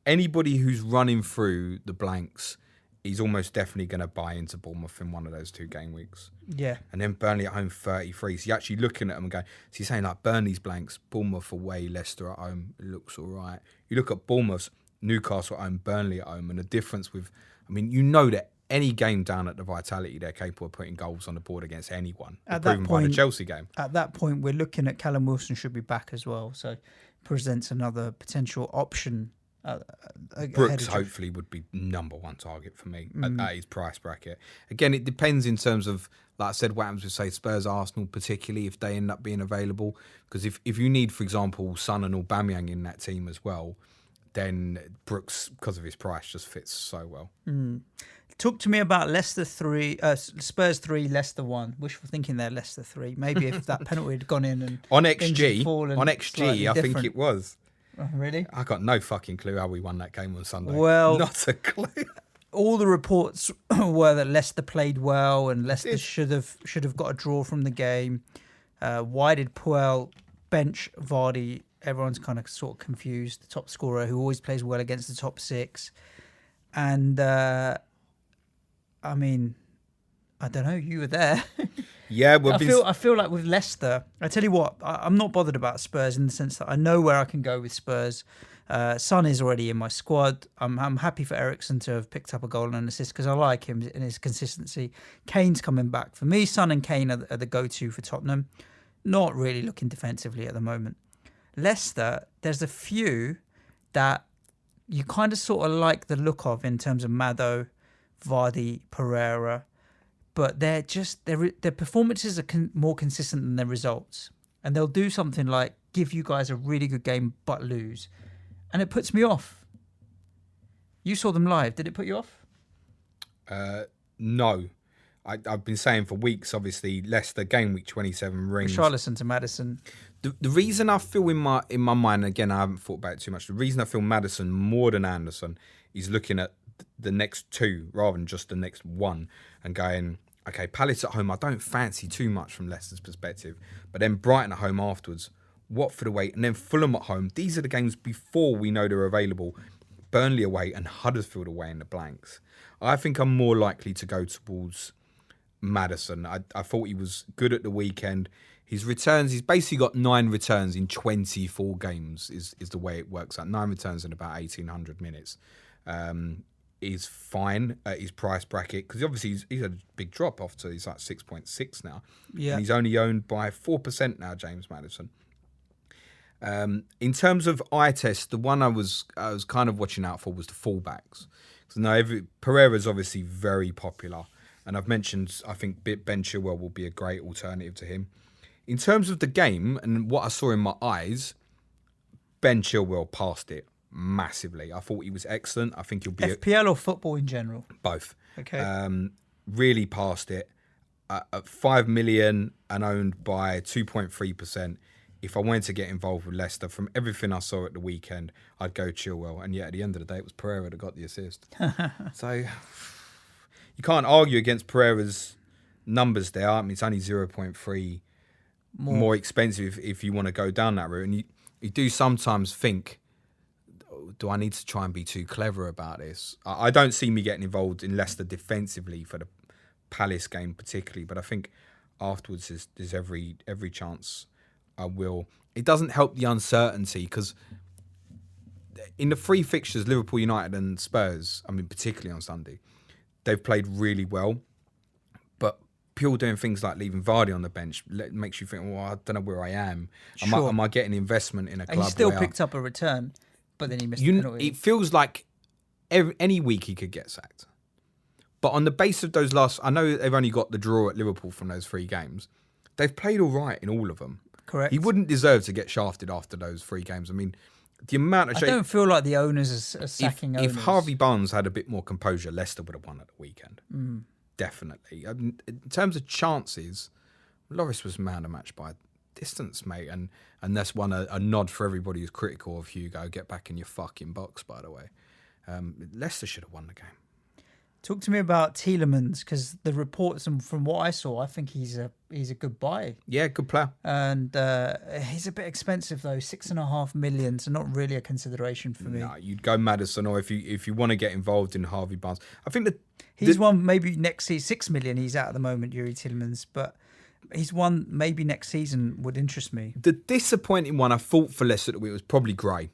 Anybody who's running through the blanks, he's almost definitely going to buy into Bournemouth in one of those 2 game weeks. Yeah. And then Burnley at home, 33. So you're actually looking at them and going, so you're saying like Burnley's blanks, Bournemouth away, Leicester at home, it looks all right. You look at Bournemouth's, Newcastle at home, Burnley at home, and the difference with, I mean, you know that any game down at the Vitality, they're capable of putting goals on the board against anyone. At that point, by the Chelsea game. At that point, we're looking at Callum Wilson should be back as well, so presents another potential option. Brooks hopefully would be number 1 target for me at his price bracket. Again, it depends in terms of, like I said, what happens with, say, Spurs, Arsenal, particularly if they end up being available. Because if you need, for example, Son and Aubameyang in that team as well, then Brooks, because of his price, just fits so well. Talk to me about Leicester 3, Spurs 3, Leicester 1. Wishful thinking there, Leicester 3. Maybe if that penalty had gone in and on XG, I think it was. Oh, really? I got no fucking clue how we won that game on Sunday. Well, not a clue. all the reports were that Leicester played well and Leicester should have got a draw from the game. Why did Puel bench Vardy? Everyone's kind of sort of confused. The top scorer who always plays well against the top six. And I mean, I don't know. You were there. Yeah, I feel like with Leicester, I tell you what, I'm not bothered about Spurs in the sense that I know where I can go with Spurs. Son is already in my squad. I'm happy for Eriksen to have picked up a goal and an assist because I like him in his consistency. Kane's coming back. For me, Son and Kane are the go-to for Tottenham. Not really looking defensively at the moment. Leicester, there's a few that you kind of sort of like the look of in terms of Mado, Vardy, Pereira, but their performances are more consistent than their results. And they'll do something like give you guys a really good game but lose. And it puts me off. You saw them live. Did it put you off? No. I've been saying for weeks, obviously, Leicester, Gameweek 27 rings. Richarlison to Maddison. The reason I feel in my mind, again, I haven't thought about it too much, the reason I feel Maddison more than Anderson is looking at the next two rather than just the next one and going, okay, Palace at home, I don't fancy too much from Leicester's perspective, but then Brighton at home afterwards, Watford away, and then Fulham at home. These are the games before we know they're available. Burnley away and Huddersfield away in the blanks. I think I'm more likely to go towards Maddison. I thought he was good at the weekend. His returns, he's basically got 9 returns in 24 games is the way it works out. 9 returns in about 1,800 minutes. Is fine at his price bracket because obviously he's had a big drop off to he's like 6.6 now. Yeah. And he's only owned by 4% now, James Maddison. In terms of eye test, the one I was kind of watching out for was the fullbacks. So now Pereira's obviously very popular, and I've mentioned I think Ben Chilwell will be a great alternative to him. In terms of the game and what I saw in my eyes, Ben Chilwell passed it massively. I thought he was excellent. I think he'll be FPL or football in general. Both. Okay. Really passed it at 5 million and owned by 2.3%. If I wanted to get involved with Leicester, from everything I saw at the weekend, I'd go Chilwell. And yet, at the end of the day, it was Pereira that got the assist. So, you can't argue against Pereira's numbers there. I mean, it's only 0.3 more expensive if you want to go down that route. And you do sometimes think, do I need to try and be too clever about this? I don't see me getting involved in Leicester defensively for the Palace game particularly, but I think afterwards there's every chance I will. It doesn't help the uncertainty because in the 3 fixtures, Liverpool, United and Spurs, I mean, particularly on Sunday, they've played really well. But Puel doing things like leaving Vardy on the bench makes you think, well, I don't know where I am. Sure. Am I getting investment in a club? He still picked up a return, but then he missed the penalty. It feels like any week he could get sacked. But on the base of those I know they've only got the draw at Liverpool from those 3 games. They've played all right in all of them. Correct. He wouldn't deserve to get shafted after those 3 games. I mean, the amount of... I don't feel like the owners are sacking owners. If Harvey Barnes had a bit more composure, Leicester would have won at the weekend. Definitely. I mean, in terms of chances, Lloris was man of the match by distance, mate. And that's one a nod for everybody who's critical of Hugo. Get back in your fucking box, by the way. Leicester should have won the game. Talk to me about Tielemans because the reports and from what I saw, I think he's a good buy. Yeah, good player. And he's a bit expensive though, 6.5 million, so not really a consideration for me. No, you'd go Maddison, or if you want to get involved in Harvey Barnes, I think that he's one maybe next season. 6 million he's at the moment, Yuri Tielemans, but he's one maybe next season would interest me. The disappointing one I thought for Leicester that week was probably Gray.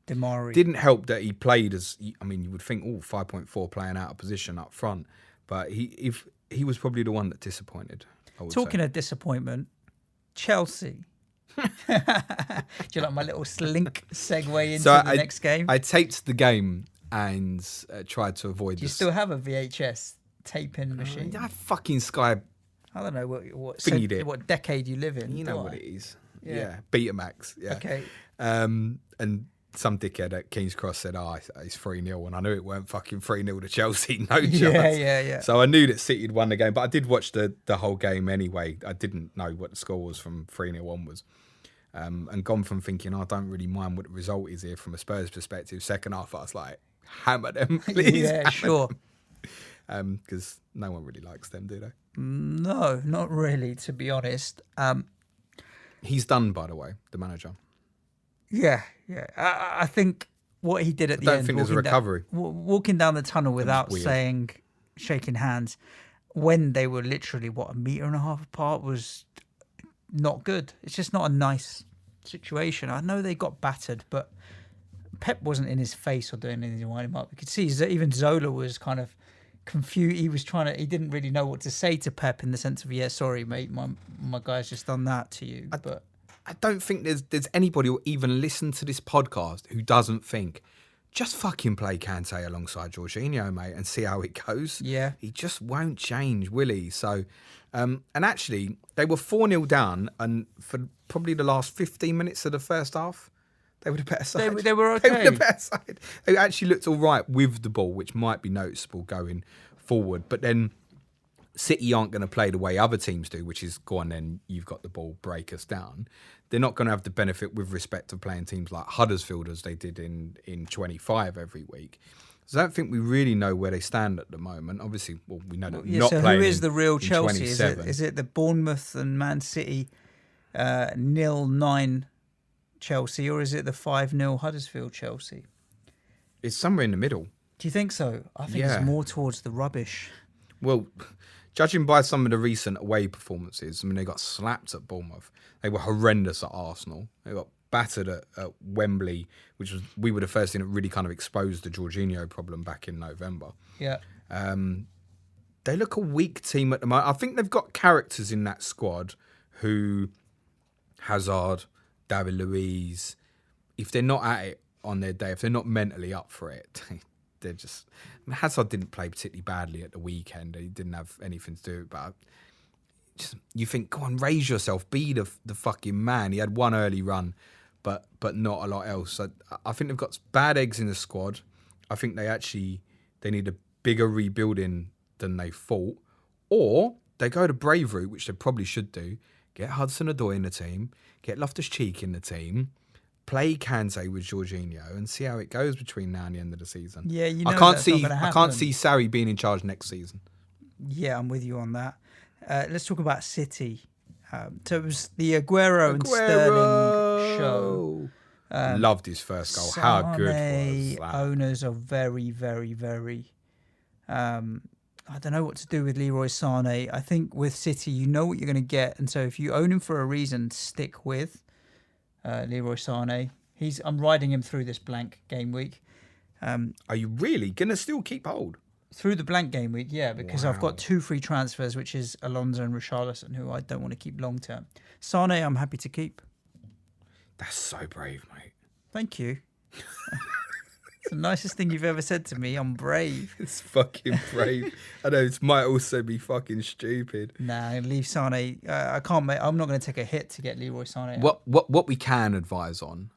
Demari. Didn't help that he played as, I mean, you would think, 5.4 playing out of position up front, but he was probably the one that disappointed. Talking of disappointment, Chelsea. Do you like my little slink segue into the next game? I taped the game and tried to avoid. Do you still have a VHS taping machine? I fucking Sky. I don't know what decade you live in. You know what it is. Yeah. Betamax. Yeah. Okay. And some dickhead at King's Cross said, it's 3-0. And I knew it weren't fucking 3-0 to Chelsea. No chance. Yeah. So I knew that City had won the game. But I did watch the whole game anyway. I didn't know what the score was from 3-0 onwards. And gone from thinking, I don't really mind what the result is here from a Spurs perspective. Second half, I was like, hammer them, please. Yeah, sure. Because no one really likes them, do they? No, not really, to be honest. He's done, by the way, the manager. Yeah. I think what he did at the end. I don't think there's a recovery. Walking down the tunnel without shaking hands, when they were literally, a metre and a half apart, was not good. It's just not a nice situation. I know they got battered, but Pep wasn't in his face or doing anything to wind him up. You could see that even Zola was kind of confused. He didn't really know what to say to Pep in the sense of, yeah, sorry, mate, my guy's just done that to you. But I don't think there's anybody who will even listen to this podcast who doesn't think, just fucking play Kante alongside Jorginho, mate, and see how it goes. Yeah. He just won't change, will he? So, and actually, they were 4-0 down, and for probably the last 15 minutes of the first half, they were the better side. They were okay. They were the better side. They actually looked all right with the ball, which might be noticeable going forward. But then City aren't going to play the way other teams do, which is, go on then, you've got the ball, break us down. They're not going to have the benefit with respect to playing teams like Huddersfield as they did in 25 every week. So I don't think we really know where they stand at the moment. Obviously, we know that not so playing who is the real Chelsea? Is 27. it the Bournemouth and Man City 0-9 Chelsea, or is it the 5-0 Huddersfield Chelsea? It's somewhere in the middle. Do you think so? I think it's more towards the rubbish. Well, judging by some of the recent away performances, I mean, they got slapped at Bournemouth. They were horrendous at Arsenal. They got battered at Wembley, which we were the first thing that really kind of exposed the Jorginho problem back in November. Yeah. They look a weak team at the moment. I think they've got characters in that squad who, Hazard, David Luiz, if they're not at it on their day, if they're not mentally up for it, they're just... I mean, Hazard didn't play particularly badly at the weekend. He didn't have anything to do with it, but you think, go on, raise yourself, be the fucking man. He had one early run, but not a lot else. So I think they've got bad eggs in the squad. I think they need a bigger rebuilding than they thought. Or they go the brave route, which they probably should do, get Hudson-Odoi in the team, get Loftus-Cheek in the team, play Kante with Jorginho and see how it goes between now and the end of the season. Yeah, you know I can't see Sarri being in charge next season. Yeah, I'm with you on that. Let's talk about City. So it was the Aguero and Sterling show. Loved his first goal. How good was that? Owners are very, very, very... I don't know what to do with Leroy Sané. I think with City, you know what you're going to get. And so if you own him for a reason, stick with Leroy Sané. I'm riding him through this blank game week. Are you really going to still keep hold? Through the blank game week, yeah, because I've got 2 free transfers, which is Alonso and Richarlison, who I don't want to keep long term. Sané, I'm happy to keep. That's so brave, mate. Thank you. It's the nicest thing you've ever said to me. I'm brave. It's fucking brave. I know it might also be fucking stupid. Nah, leave Sané. I can't. I'm not going to take a hit to get Leroy Sané. What we can advise on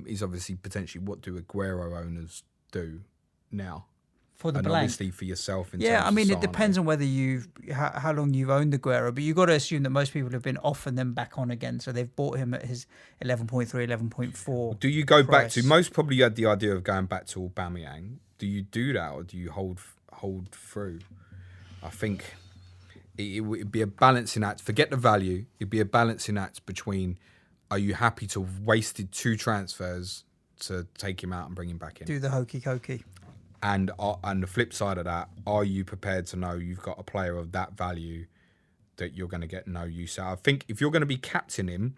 is obviously potentially what do Aguero owners do now. For the and blank. Obviously for yourself. Yeah, I mean, it depends on whether how long you've owned Aguero, but you've got to assume that most people have been off and then back on again. So they've bought him at his 11.3, 11.4. Do you go back to, most probably you had the idea of going back to Aubameyang. Do you do that or do you hold through? I think it would be a balancing act. Forget the value. It'd be a balancing act between, are you happy to have wasted 2 transfers to take him out and bring him back in? Do the hokey cokey. And the flip side of that, are you prepared to know you've got a player of that value that you're going to get no use out? I think if you're going to be captaining him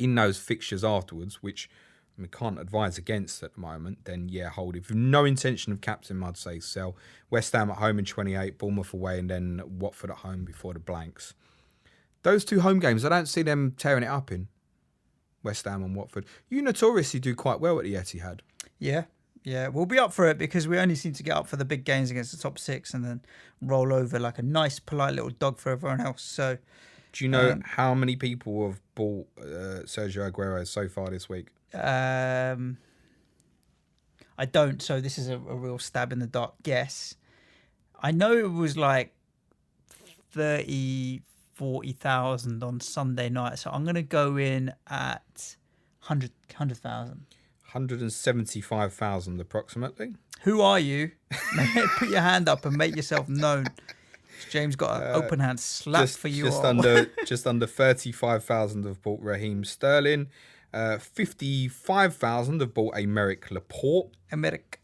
in those fixtures afterwards, which I mean, can't advise against at the moment, then yeah, hold. If you've no intention of captaining him, I'd say sell. West Ham at home in 28, Bournemouth away, and then Watford at home before the blanks. Those 2 home games, I don't see them tearing it up in West Ham and Watford. You notoriously do quite well at the Etihad. Yeah, we'll be up for it because we only seem to get up for the big games against the top 6 and then roll over like a nice, polite little dog for everyone else. So, do you know how many people have bought Sergio Aguero so far this week? I don't. So this is a real stab in the dark guess. I know it was like 40,000 on Sunday night. So I'm going to go in at 100,000. 175,000 approximately. Who are you? Put your hand up and make yourself known. James got an open hand slap for you. Just under 35,000 have bought Raheem Sterling. 55,000 have bought Aymeric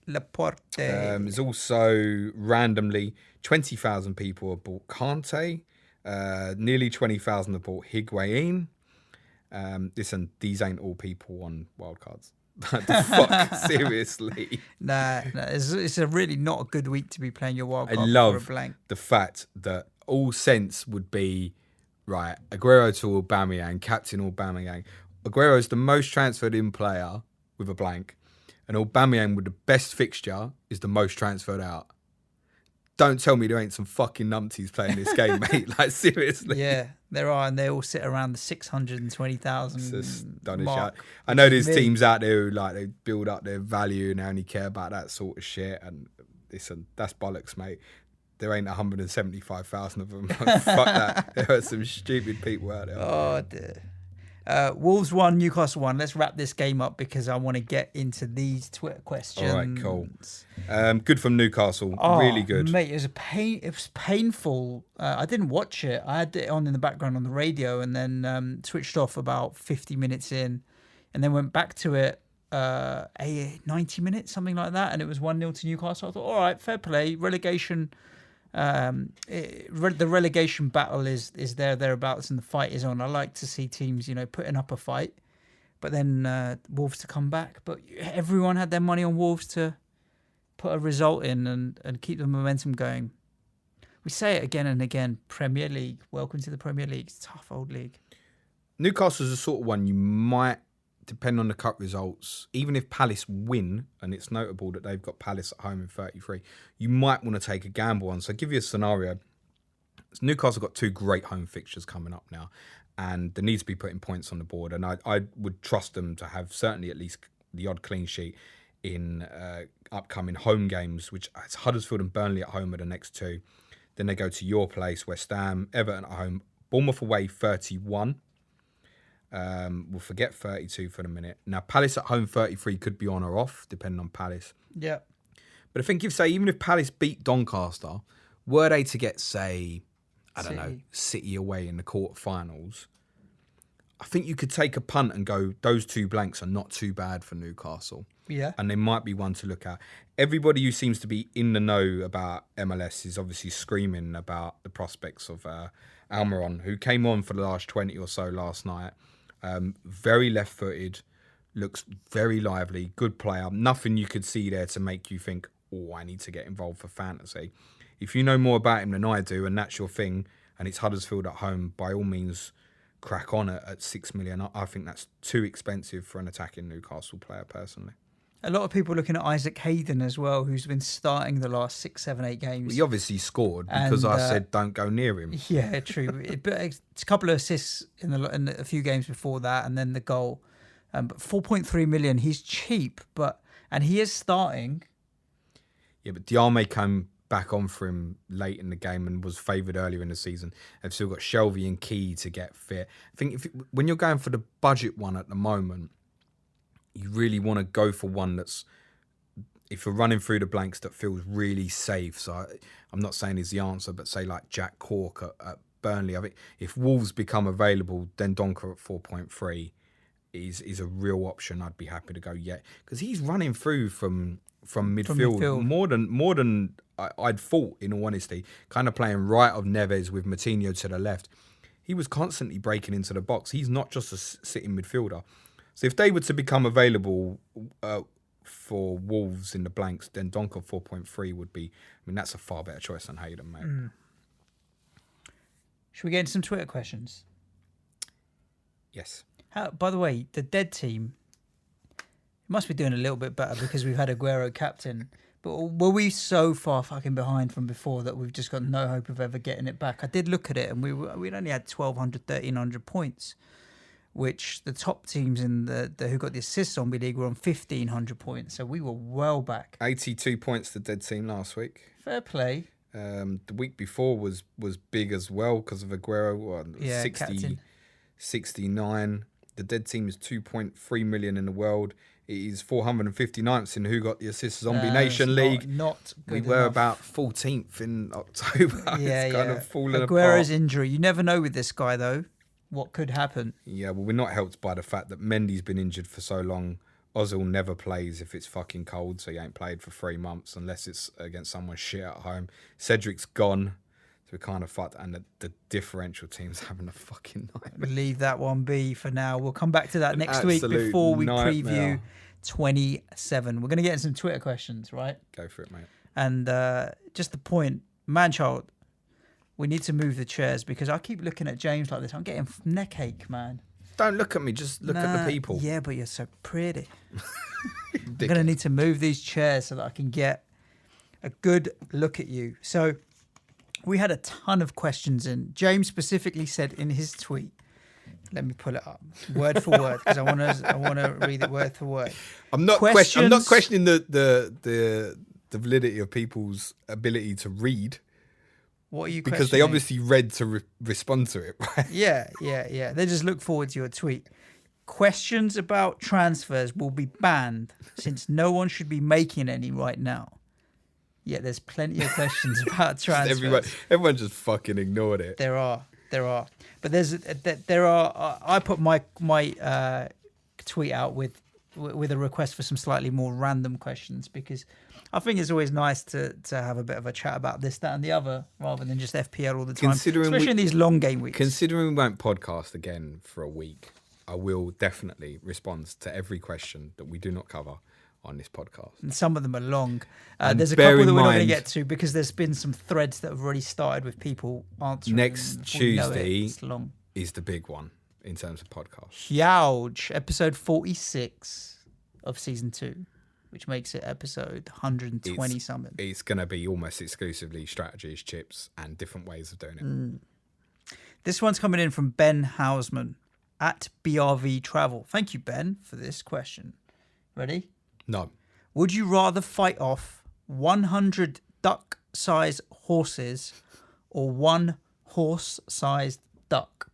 Laporte. There's also randomly 20,000 people have bought Kante. Nearly 20,000 have bought Higuain. Listen, these ain't all people on wildcards. The fuck, seriously. Nah, it's a really not a good week to be playing your wildcard. I love for a blank. the fact that all sense would be, right, Aguero to Aubameyang, captain Aubameyang. Aguero's the most transferred in player with a blank, and Aubameyang with the best fixture is the most transferred out. Don't tell me there ain't some fucking numpties playing this game, mate. Like, seriously. Yeah, there are, and they all sit around the 620,000 mark. I know there's teams out there who, like, they build up their value and they only care about that sort of shit. And listen, that's bollocks, mate. There ain't 175,000 of them. Fuck that. There are some stupid people out there. Oh, dear. Wolves 1, Newcastle 1. Let's wrap this game up because I want to get into these Twitter questions. All right, cool. Good from Newcastle. Really good. Mate, it was painful. I didn't watch it. I had it on in the background on the radio and then switched off about 50 minutes in and then went back to it 90 minutes, something like that. And it was 1-0 to Newcastle. I thought, all right, fair play. Relegation. The relegation battle is thereabouts and the fight is on. I like to see teams, putting up a fight, but then Wolves to come back. But everyone had their money on Wolves to put a result in and keep the momentum going. We say it again and again, Premier League, welcome to the Premier League. It's a tough old league. Newcastle's the sort of one you might, depend on the cup results, even if Palace win, and it's notable that they've got Palace at home in 33, you might want to take a gamble on. So I'll give you a scenario. Newcastle got 2 great home fixtures coming up now, and they need to be putting points on the board. And I would trust them to have certainly at least the odd clean sheet in upcoming home games, which it's Huddersfield and Burnley at home are the next 2. Then they go to your place, West Ham, Everton at home, Bournemouth away 31. We'll forget 32 for the minute. Now, Palace at home 33 could be on or off, depending on Palace. Yeah. But I think even if Palace beat Doncaster, were they to get, say, City away in the quarterfinals, I think you could take a punt and go, those 2 blanks are not too bad for Newcastle. Yeah. And they might be one to look at. Everybody who seems to be in the know about MLS is obviously screaming about the prospects of Almiron, who came on for the last 20 or so last night. Very left-footed, looks very lively, good player. Nothing you could see there to make you think, oh, I need to get involved for fantasy. If you know more about him than I do, and that's your thing, and it's Huddersfield at home, by all means, crack on at 6 million. I think that's too expensive for an attacking Newcastle player, personally. A lot of people looking at Isaac Hayden as well, who's been starting the last 6, 7, 8 games. Well, he obviously scored because I said don't go near him. Yeah, true. But it's a couple of assists in a few games before that, and then the goal. But 4.3 million, he's cheap, and he is starting. Yeah, but Diarme came back on for him late in the game and was favoured earlier in the season. They've still got Shelvey and Key to get fit. I think when you're going for the budget one at the moment, you really want to go for one that's, if you're running through the blanks, that feels really safe. So I'm not saying he's the answer, but say like Jack Cork at Burnley. I think if Wolves become available, then Donker at 4.3 is a real option. I'd be happy to go because he's running through from midfield. more than I'd thought, in all honesty. Kind of playing right of Neves with Moutinho to the left. He was constantly breaking into the box. He's not just a sitting midfielder. So if they were to become available for Wolves in the blanks, then Donker 4.3 would be, that's a far better choice than Hayden, mate. Should we get into some Twitter questions? Yes. By the way, the dead team must be doing a little bit better because we've had Aguero captain. But were we so far fucking behind from before that we've just got no hope of ever getting it back? I did look at it and we'd only had 1,200, 1,300 points, which the top teams in the who got the assists on league were on 1,500 points. So we were well back. 82 points the dead team last week. Fair play. The week before was big as well because of Aguero. 69. The dead team is 2.3 million in the world. It is 459th in Who Got the Assists Zombie Nation League. Not good we were enough. about 14th in October. It's kind of fallen Aguero's apart. injury. You never know with this guy, though, what could happen. Yeah, well, we're not helped by the fact that Mendy's been injured for so long. Ozil never plays if it's fucking cold, so he ain't played for 3 months unless it's against someone shit at home. Cedric's gone, so we're kind of fucked, and the differential team's having a fucking nightmare. Leave that one be for now. We'll come back to that next week before we preview 27. We're going to get in some Twitter questions, right? Go for it, mate. And just the point, Manchild, we need to move the chairs because I keep looking at James like this. I'm getting neck ache, man. Don't look at me, just look at the people. Yeah, but you're so pretty. I'm going to need to move these chairs so that I can get a good look at you. So we had a ton of questions in. James specifically said in his tweet, let me pull it up word for word because I want to read it word for word. I'm not questioning the validity of people's ability to read. What are you because questioning? they obviously read to respond to it, right? Yeah. They just look forward to your tweet. Questions about transfers will be banned since no one should be making any right now. Yeah, there's plenty of questions about transfers. Everyone just fucking ignored it. There are, but there are. I put my tweet out with a request for some slightly more random questions because I think it's always nice to have a bit of a chat about this, that, and the other, rather than just FPL all the time. Especially in these long game weeks. Considering we won't podcast again for a week, I will definitely respond to every question that we do not cover on this podcast. And some of them are long. There's a couple that we're not going to get to because there's been some threads that have already started with people answering. Next Tuesday is the big one in terms of podcast. Huge. Episode 46 of season 2. Which makes it episode 120 something. It's going to be almost exclusively strategies, chips, and different ways of doing it. This one's coming in from Ben Hausman at BRV Travel. Thank you, Ben, for this question. Ready? No. Would you rather fight off 100 duck-sized horses or one horse-sized duck?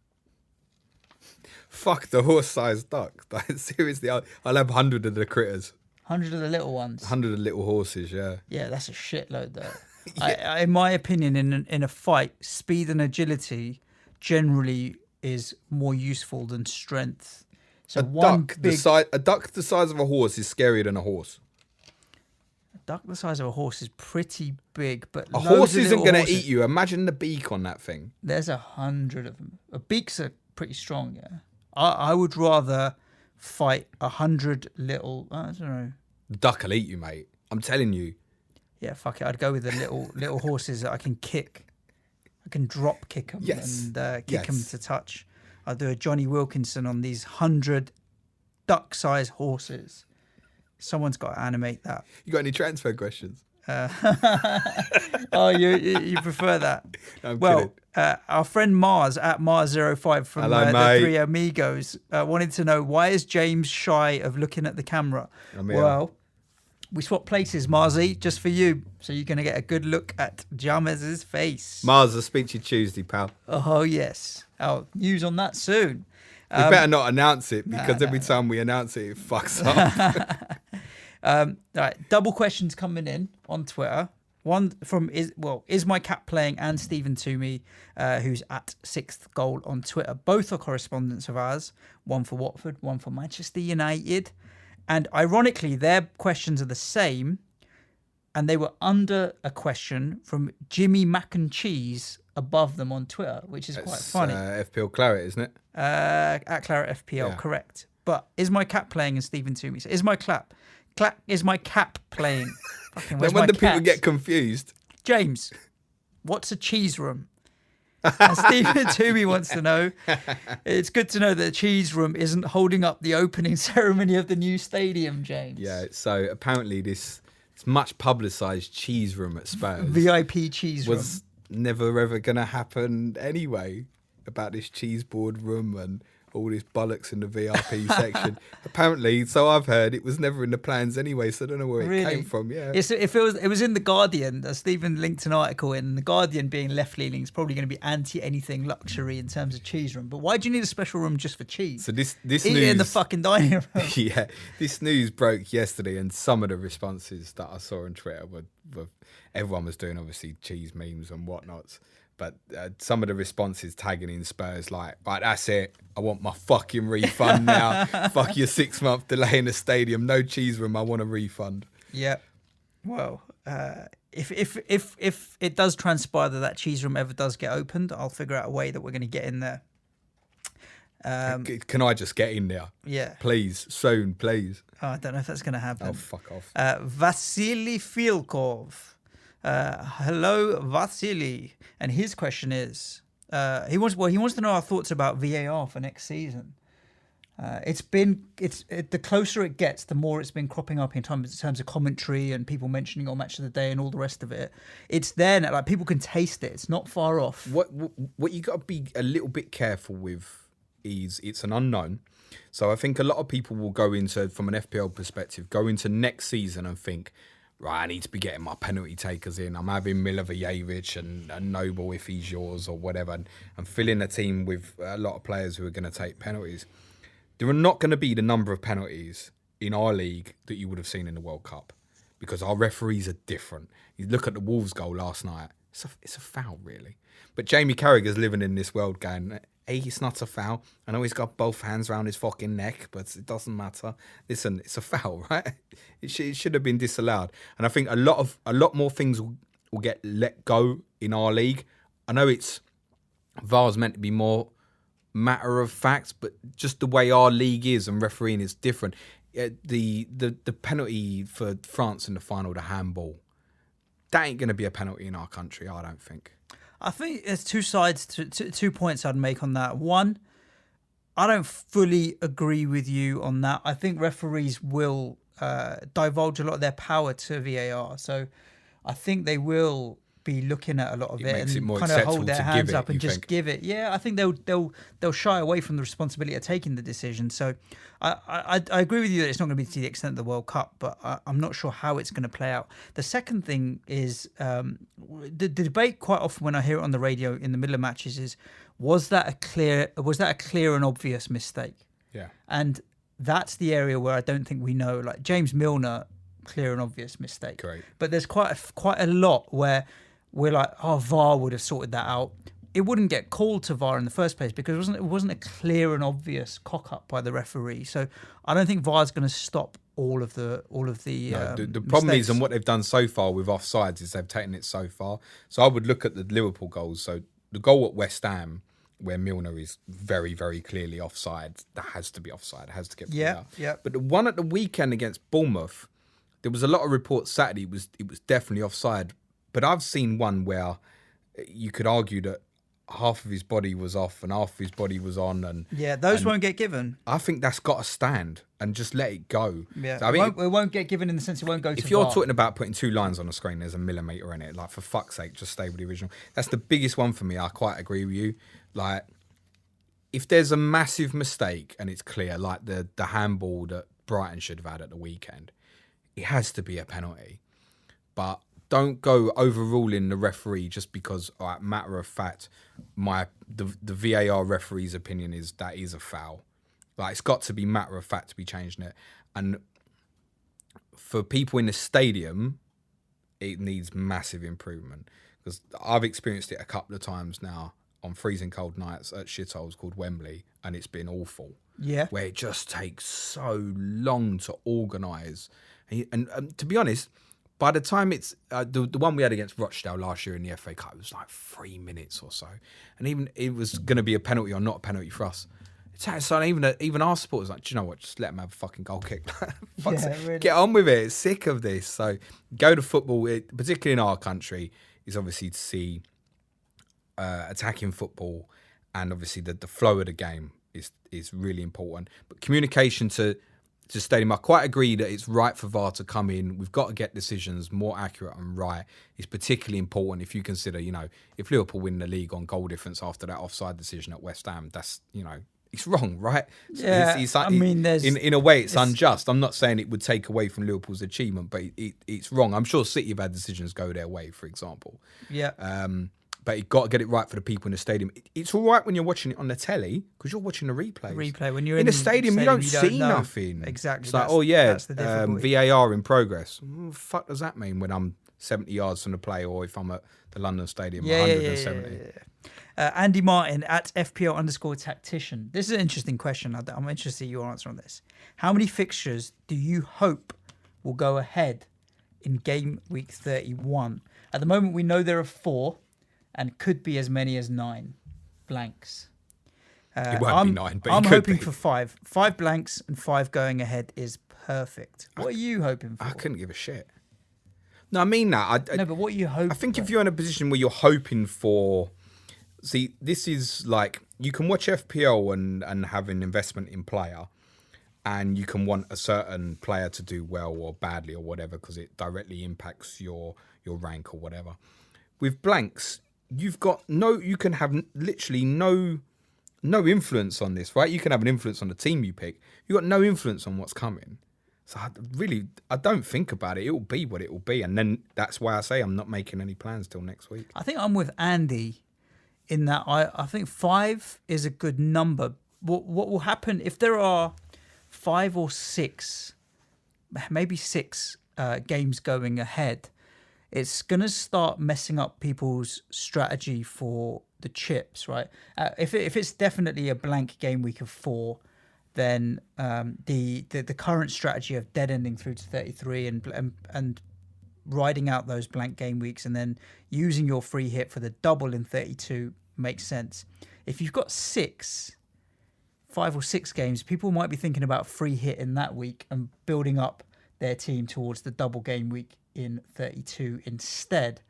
Fuck the horse-sized duck. Seriously, I'll have 100 of the critters. 100 of the little ones. 100 of the little horses, yeah. Yeah, that's a shitload, though. Yeah. In my opinion, in a fight, speed and agility generally is more useful than strength. So a duck the size of a horse is scarier than a horse. A duck the size of a horse is pretty big, but a horse isn't going to eat you. Imagine the beak on that thing. There's 100 of them. Beaks are pretty strong, yeah. I would rather fight 100 little. I don't know. The duck will eat you, mate. I'm telling you. Yeah, fuck it. I'd go with the little horses that I can kick. I can drop kick them and kick them to touch. I'll do a Johnny Wilkinson on these 100 duck-sized horses. Someone's got to animate that. You got any transfer questions? Oh, you prefer that? I'm kidding. Our friend Mars at Mars05 from the Three Amigos wanted to know, why is James shy of looking at the camera? Well, we swapped places, Marsy, just for you. So you're going to get a good look at James's face. Mars, I'll speak to you Tuesday, pal. Oh, yes. Oh, news on that soon. We better not announce it because every time we announce it, it fucks up. All right, double questions coming in on Twitter. One from Is My Cat Playing and Stephen Toomey, who's at 6th Goal on Twitter. Both are correspondents of ours. One for Watford, one for Manchester United. And ironically, their questions are the same. And they were under a question from Jimmy Mac and Cheese above them on Twitter, which is quite funny. FPL Claret, isn't it? At Claret FPL, correct. But Is My Cat Playing and Stephen Toomey. So is my cap playing? Then when the people get confused. James, what's a cheese room? And Stephen Toomey wants to know. It's good to know that the cheese room isn't holding up the opening ceremony of the new stadium, James. Yeah, so apparently this much publicised cheese room at Spurs. VIP cheese room. Was never ever going to happen anyway, about this cheese board room and all this bollocks in the VIP section. Apparently, so I've heard, it was never in the plans anyway, so I don't know where it came from. Yeah, it was in the Guardian. Stephen linked an article in the Guardian. Being left leaning is probably going to be anti anything luxury in terms of cheese room. But why do you need a special room just for cheese? So this Eat news it in the fucking dining room. Yeah, this news broke yesterday, and some of the responses that I saw on Twitter were everyone was doing obviously cheese memes and whatnots. But some of the responses tagging in Spurs like, right, that's it. I want my fucking refund now. Fuck your 6-month delay in the stadium. No cheese room. I want a refund. Yeah. Well, if it does transpire that cheese room ever does get opened, I'll figure out a way that we're going to get in there. Can I just get in there? Yeah. Please. Soon, please. Oh, I don't know if that's going to happen. Oh, fuck off. Vasily Filkov. Hello, Vasily. And his question is, he wants to know our thoughts about VAR for next season. The closer it gets, the more it's been cropping up in terms of commentary and people mentioning on Match of the Day and all the rest of it. It's there now, like people can taste it. It's not far off. What you got to be a little bit careful with is it's an unknown. So I think a lot of people will go into, from an FPL perspective, go into next season and think, right, I need to be getting my penalty takers in. I'm having Milivojevic and Noble if he's yours or whatever, and filling a team with a lot of players who are going to take penalties. There are not going to be the number of penalties in our league that you would have seen in the World Cup because our referees are different. You look at the Wolves goal last night, it's a foul, really. But Jamie Carragher's living in this world going, hey, it's not a foul. I know he's got both hands around his fucking neck, but it doesn't matter. Listen, it's a foul, right? It should have been disallowed. And I think a lot more things will get let go in our league. I know VAR's meant to be more matter of fact, but just the way our league is and refereeing is different. The penalty for France in the final, the handball, that ain't going to be a penalty in our country, I don't think. I think there's two sides, 2 points I'd make on that. One, I don't fully agree with you on that. I think referees will divulge a lot of their power to VAR. So I think they will be looking at a lot of it and kind of hold their hands up and just give it. Yeah, I think they'll shy away from the responsibility of taking the decision. So I agree with you that it's not going to be to the extent of the World Cup, but I'm not sure how it's going to play out. The second thing is the debate quite often when I hear it on the radio in the middle of matches is, was that a clear and obvious mistake? Yeah. And that's the area where I don't think we know. Like James Milner, clear and obvious mistake. Great. But there's quite a lot where we're like, oh, VAR would have sorted that out. It wouldn't get called to VAR in the first place because it wasn't a clear and obvious cock up by the referee. So I don't think VAR is going to stop all of the. The problem is, and what they've done so far with offsides is they've taken it so far. So I would look at the Liverpool goals. So the goal at West Ham, where Milner is very, very clearly offside, that has to be offside. It has to get pulled out. Yeah. But the one at the weekend against Bournemouth, there was a lot of reports Saturday it was definitely offside. But I've seen one where you could argue that half of his body was off and half of his body was on. And those won't get given. I think that's got to stand and just let it go. Yeah, so, I mean, it won't get given in the sense it won't go to If you're VAR. talking about putting 2 lines on the screen, there's a millimetre in it. Like, for fuck's sake, just stay with the original. That's the biggest one for me. I quite agree with you. Like, if there's a massive mistake and it's clear, like the handball that Brighton should have had at the weekend, it has to be a penalty. But don't go overruling the referee just because, matter of fact, the VAR referee's opinion is that is a foul. Like, it's got to be matter of fact to be changing it. And for people in the stadium, it needs massive improvement. Because I've experienced it a couple of times now on freezing cold nights at shitholes called Wembley, and it's been awful. Yeah. Where it just takes so long to organise. And to be honest, by the time it's the one we had against Rochdale last year in the FA Cup, it was like 3 minutes or so, and even it was going to be a penalty or not a penalty for us. So even our supporters like, do you know what? Just let them have a fucking goal kick. Really. Get on with it. Sick of this. So go to football, particularly in our country, is obviously to see attacking football, and obviously the flow of the game is really important. But communication to stadium, I quite agree that it's right for VAR to come in. We've got to get decisions more accurate and right. It's particularly important if you consider, if Liverpool win the league on goal difference after that offside decision at West Ham, that's, it's wrong, right? Yeah, I mean, there's in a way, it's unjust. I'm not saying it would take away from Liverpool's achievement, but it's wrong. I'm sure City have had decisions go their way, for example. Yeah. But you've got to get it right for the people in the stadium. It's all right when you're watching it on the telly because you're watching the replays. When you're in the stadium, you don't see know. nothing. Exactly. It's like, that's the VAR in progress. What the fuck does that mean when I'm 70 yards from the play, or if I'm at the London Stadium, 170? Yeah. Andy Martin at FPL_tactician. This is an interesting question. I'm interested in your answer on this. How many fixtures do you hope will go ahead in game week 31? At the moment, we know there are 4. And could be as many as 9 blanks. It won't be 9, but I'm it could hoping be. for 5. 5 blanks and 5 going ahead is perfect. What are you hoping for? I couldn't give a shit. No, I mean that. No, but what are you hoping? I think if you're in a position where you're hoping for, see, this is like you can watch FPL and have an investment in player, and you can want a certain player to do well or badly or whatever because it directly impacts your rank or whatever. With blanks, you can have literally no influence on this, right? You can have an influence on the team you pick. You've got no influence on what's coming. So I don't think about it. It will be what it will be. And then that's why I say I'm not making any plans till next week. I think I'm with Andy in that I think 5 is a good number. What will happen if there are 5 or 6, maybe 6 games going ahead? It's going to start messing up people's strategy for the chips, right? If it's definitely a blank game week of 4, then the current strategy of dead ending through to 33 and riding out those blank game weeks and then using your free hit for the double in 32 makes sense. If you've got 5 or 6 games, people might be thinking about free hit in that week and building up their team towards the double game week in 32 instead.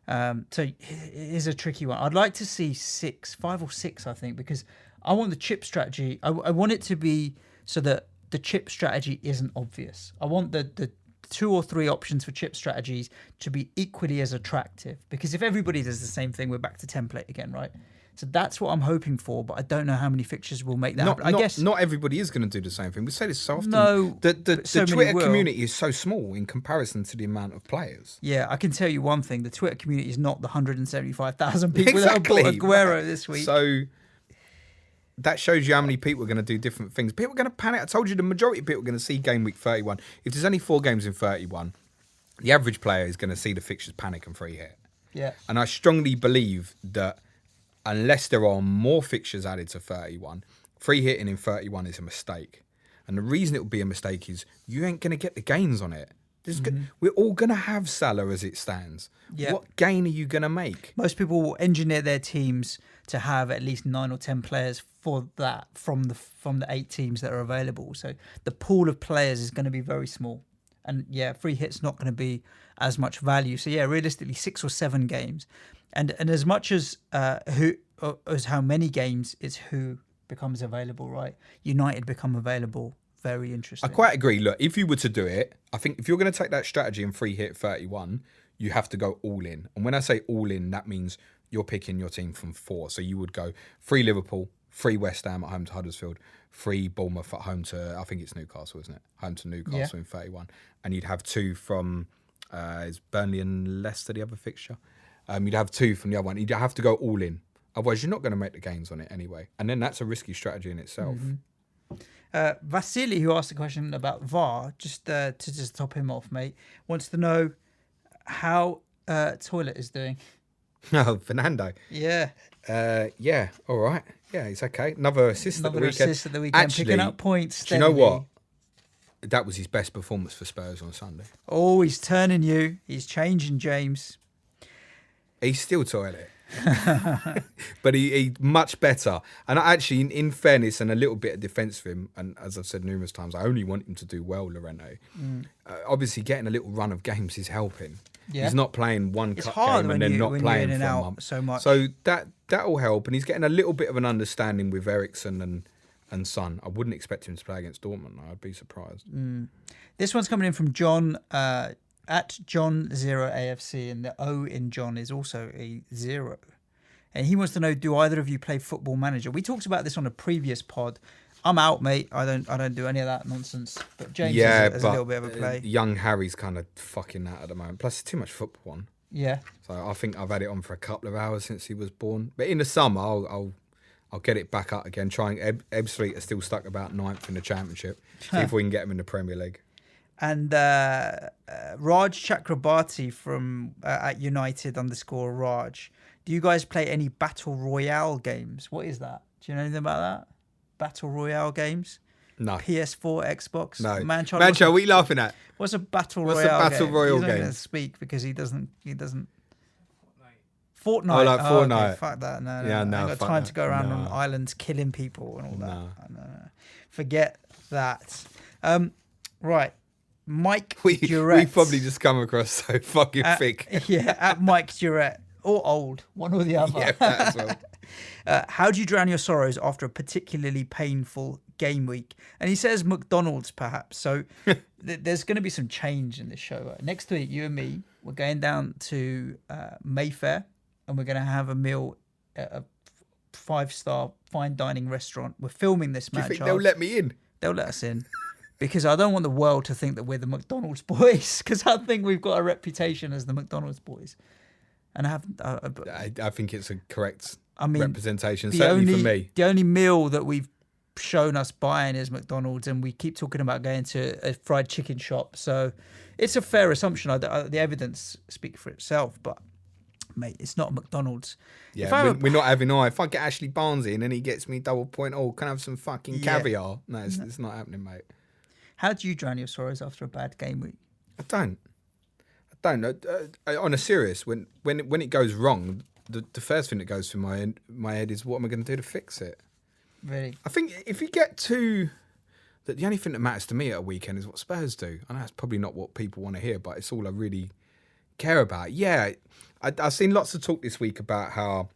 So it is a tricky one. I'd like to see 5 or 6, I think, because I want the chip strategy. I want it to be so that the chip strategy isn't obvious. I want the 2 or 3 options for chip strategies to be equally as attractive, because if everybody does the same thing, we're back to template again, right? So that's what I'm hoping for, but I don't know how many fixtures will make that happen. I guess not everybody is going to do the same thing. We say this so often. No, the Twitter community is so small in comparison to the amount of players. Yeah, I can tell you one thing: the Twitter community is not the 175,000 people that have bought Aguero this week. So that shows you how many people are going to do different things. People are going to panic. I told you the majority of people are going to see game week 31. If there's only 4 games in 31, the average player is going to see the fixtures, panic, and free hit. Yeah, and I strongly believe that. Unless there are more fixtures added to 31, free hitting in 31 is a mistake. And the reason it will be a mistake is you ain't going to get the gains on it. We're all going to have Salah as it stands. Yeah. What gain are you going to make? Most people will engineer their teams to have at least 9 or 10 players for that from the 8 teams that are available. So the pool of players is going to be very small. And yeah, free hit's not going to be as much value. So yeah, realistically 6 or 7 games. And as much as how many games, it's who becomes available, right? United become available. Very interesting. I quite agree. Look, if you were to do it, I think if you're going to take that strategy and free hit 31, you have to go all in. And when I say all in, that means you're picking your team from 4. So you would go 3 Liverpool, 3 West Ham at home to Huddersfield, 3 Bournemouth at home to, I think it's Newcastle, isn't it? Home to Newcastle in 31. And you'd have 2 from, is Burnley and Leicester the other fixture? You'd have 2 from the other one. You'd have to go all in. Otherwise, you're not going to make the gains on it anyway. And then that's a risky strategy in itself. Mm-hmm. Vasily, who asked a question about VAR, just to top him off, mate, wants to know how Toilet is doing. Oh, Fernando. Yeah. Yeah, all right. Yeah, he's okay. Another assist at the weekend. Actually, picking up points steadily. Do you know what? That was his best performance for Spurs on Sunday. Oh, he's turning you. He's changing James. He's still Toilet. But he much better. And actually, in fairness and a little bit of defence for him, and as I've said numerous times, I only want him to do well, Lorente. Obviously, getting a little run of games is helping. Yeah. He's not playing one cup game and then not playing for a month. So much. So that'll help. And he's getting a little bit of an understanding with Eriksen and Son. I wouldn't expect him to play against Dortmund. I'd be surprised. This one's coming in from John at John0AFC, and the O in John is also a 0. And he wants to know, do either of you play Football Manager? We talked about this on a previous pod. I'm out, mate. I don't do any of that nonsense. But James has a little bit of a play. Young Harry's kind of fucking that at the moment. Plus, it's too much football on. Yeah. So I think I've had it on for a couple of hours since he was born. But in the summer, I'll get it back up again. Ebbsfleet are still stuck about 9th in the Championship. See if we can get them in the Premier League. And Raj Chakrabarti from at United_Raj. Do you guys play any Battle Royale games? What is that? Do you know anything about that? Battle Royale games? No. PS4, Xbox? No. Manchild, what are you laughing at? What's a Battle Royale What's a Battle game? Royale He's not game? going to speak because he doesn't... Fortnite. Oh, like Fortnite. Okay. Fuck that. No, Yeah, I no, ain't got fuck time that. to go around No. on islands killing people and all that. No. No. Forget that. Right. Mike We Durrett. probably just come across so fucking thick. Yeah, at Mike Durrett. Or old. One or the other. Yeah, that as well. How do you drown your sorrows after a particularly painful game week? And he says McDonald's, perhaps. So there's going to be some change in this show. Next week, you and me, we're going down to Mayfair, and we're going to have a meal at a 5-star fine dining restaurant. We're filming this Do you match. think they'll let me in? They'll let us in. Because I don't want the world to think that we're the McDonald's boys. Because I think we've got a reputation as the McDonald's boys. And I think it's a correct mean, representation, certainly for me. The only meal that we've shown us buying is McDonald's, and we keep talking about going to a fried chicken shop. So it's a fair assumption. The evidence speaks for itself, but mate, it's not McDonald's. Yeah, we're not having if I get Ashley Barnes in and he gets me double point, can I have some fucking caviar? No, it's not happening, mate. How do you drown your sorrows after a bad game week? I don't. On a serious, when it goes wrong, the first thing that goes through my head is, what am I going to do to fix it? Really? I think if you get to the only thing that matters to me at a weekend is what Spurs do. I know it's probably not what people want to hear, but it's all I really care about. Yeah, I've seen lots of talk this week about how